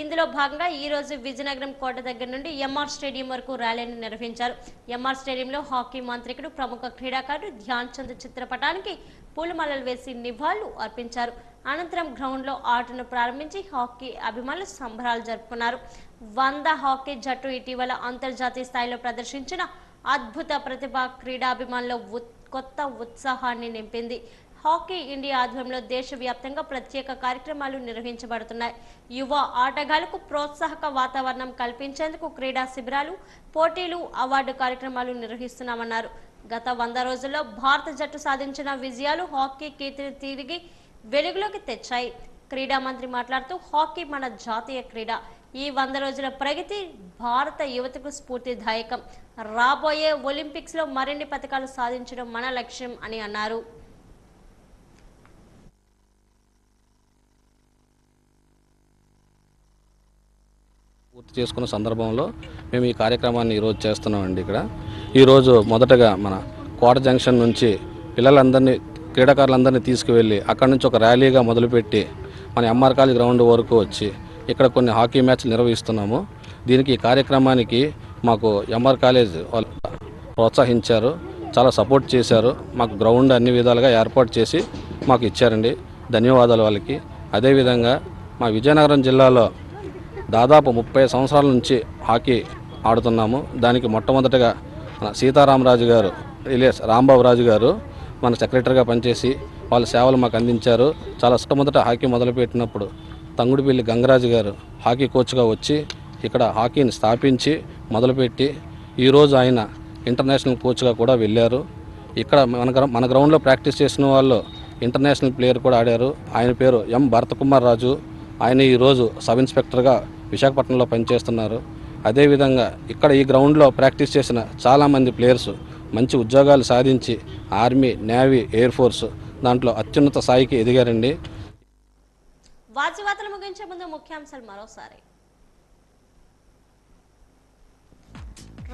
ఇందులో భాగంగా ఈ రోజు విజయనగరం కోట దగ్గర నుండి ఎంఆర్ స్టేడియం వరకు ర్యాలీని నిర్వహించారు. ఎంఆర్ స్టేడియంలో హాకీ మాంత్రికుడు ప్రముఖ క్రీడాకారుడు ధ్యాన్ చంద్ చిత్రపటానికి పూలమాలలు వేసి నివాళులు అర్పించారు. అనంతరం గ్రౌండ్లో ఆటను ప్రారంభించి హాకీ అభిమానులు సంబరాలు జరుపుకున్నారు. 100 హాకీ జట్టు ఇటీవల అంతర్జాతీయ స్థాయిలో ప్రదర్శించిన అద్భుత ప్రతిభ క్రీడాభిమానుల్లో కొత్త ఉత్సాహాన్ని నింపింది. హాకీ ఇండియా ఆధ్వర్యంలో దేశవ్యాప్తంగా ప్రత్యేక కార్యక్రమాలు నిర్వహించబడుతున్నాయి. యువ ఆటగాళ్లకు ప్రోత్సాహక వాతావరణం కల్పించేందుకు క్రీడా శిబిరాలు, పోటీలు, అవార్డు కార్యక్రమాలు నిర్వహిస్తున్నామన్నారు. గత 100 రోజుల్లో భారత జట్టు సాధించిన విజయాలు హాకీ కీర్తిని తిరిగి వెలుగులోకి తెచ్చాయి. క్రీడా మంత్రి మాట్లాడుతూ హాకీ మన జాతీయ క్రీడ. ఈ 100 రోజుల ప్రగతి భారత యువతకు స్ఫూర్తిదాయకం. రాబోయే ఒలింపిక్స్ లో మరిన్ని పతకాలు సాధించడం మన లక్ష్యం అని అన్నారు. పూర్తి చేసుకున్న సందర్భంలో మేము ఈ కార్యక్రమాన్ని ఈరోజు చేస్తున్నామండి. ఈరోజు మొదటగా మన కోట జంక్షన్ నుంచి పిల్లలందరినీ, క్రీడాకారులందరినీ తీసుకువెళ్ళి అక్కడి నుంచి ఒక ర్యాలీగా మొదలుపెట్టి మన ఎంఆర్ కాలేజ్ గ్రౌండ్ వరకు వచ్చి ఇక్కడ కొన్ని హాకీ మ్యాచ్లు నిర్వహిస్తున్నాము. దీనికి ఈ కార్యక్రమానికి మాకు ఎంఆర్ కాలేజ్ వాళ్ళు ప్రోత్సహించారు, చాలా సపోర్ట్ చేశారు. మాకు గ్రౌండ్ అన్ని విధాలుగా ఏర్పాటు చేసి మాకు ఇచ్చారండి. ధన్యవాదాలు వాళ్ళకి. అదేవిధంగా మా విజయనగరం జిల్లాలో దాదాపు 30 సంవత్సరాల నుంచి హాకీ ఆడుతున్నాము. దానికి మొట్టమొదటగా మన సీతారామరాజు గారు ఇలియస్ రాంబాబు రాజు గారు మన సెక్రటరీగా పనిచేసి వాళ్ళ సేవలు మాకు అందించారు. చాలా మొట్టమొదట హాకీ మొదలుపెట్టినప్పుడు తంగుడిపల్లి గంగరాజు గారు హాకీ కోచ్గా వచ్చి ఇక్కడ హాకీని స్థాపించి మొదలుపెట్టి ఈరోజు ఆయన ఇంటర్నేషనల్ కోచ్గా కూడా వెళ్ళారు. ఇక్కడ మన గ్రౌండ్లో ప్రాక్టీస్ చేసిన వాళ్ళు ఇంటర్నేషనల్ ప్లేయర్ కూడా ఆడారు. ఆయన పేరు ఎం భరతకుమార్ రాజు. ఆయన ఈరోజు సబ్ ఇన్స్పెక్టర్గా విశాఖపట్నంలో పనిచేస్తున్నారు. అదేవిధంగా ఇక్కడ ఈ గ్రౌండ్లో ప్రాక్టీస్ చేసిన చాలామంది ప్లేయర్స్ మంచి ఉద్యోగాలు సాధించి ఆర్మీ, నేవీ, ఎయిర్ ఫోర్స్ దాంట్లో అత్యున్నత స్థాయికి ఎదిగారండి. వార్తలు ముగించే ముందు ముఖ్యాంశాలు మరోసారి.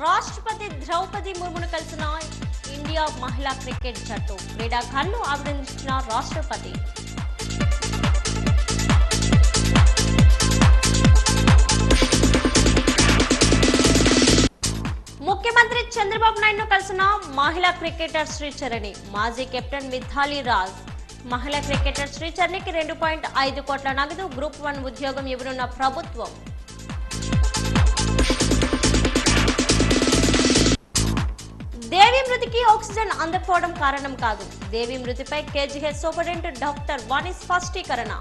రాష్ట్రపతి ద్రౌపది ముర్మును కలిసిన ఇండియా మహిళా క్రికెట్ జట్టు. క్రీడాకారులను అభినందించిన రాష్ట్రపతి. ముఖ్యమంత్రి చంద్రబాబు నాయుడును కలిసిన మహిళా క్రికెటర్ శ్రీచరణి. మాజీ కెప్టెన్ మిథాలీ రాజ్. మహిళా క్రికెటర్ శ్రీచరణికి 2.5 కోట్ల నగదు, గ్రూప్ 1 ఉద్యోగం ఇవ్వనున్న ప్రభుత్వం. దేవి మృతికి ఆక్సిజన్ అందకపోవడం కారణం కాదు. దేవి మృతిపై కేజీహెచ్ సూపరింటెండెంట్ డాక్టర్ వాణి స్పష్టీకరణ.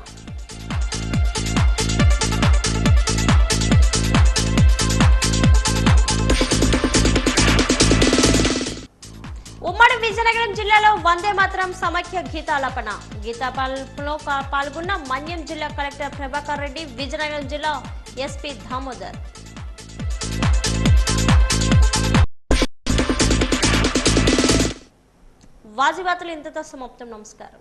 ఉమ్మడి విజయనగరం జిల్లాలో వందే మాతరం సమైక్య గీతాలాపన. గీతాపాలనలో పాల్గొన్న మన్యం జిల్లా కలెక్టర్ ప్రభాకర్ రెడ్డి, విజయనగరం జిల్లా ఎస్పీ దామోదర్. వాజీవార్తలు ఇంతతో సమాప్తం. నమస్కారం.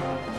తెలుపుతోంది.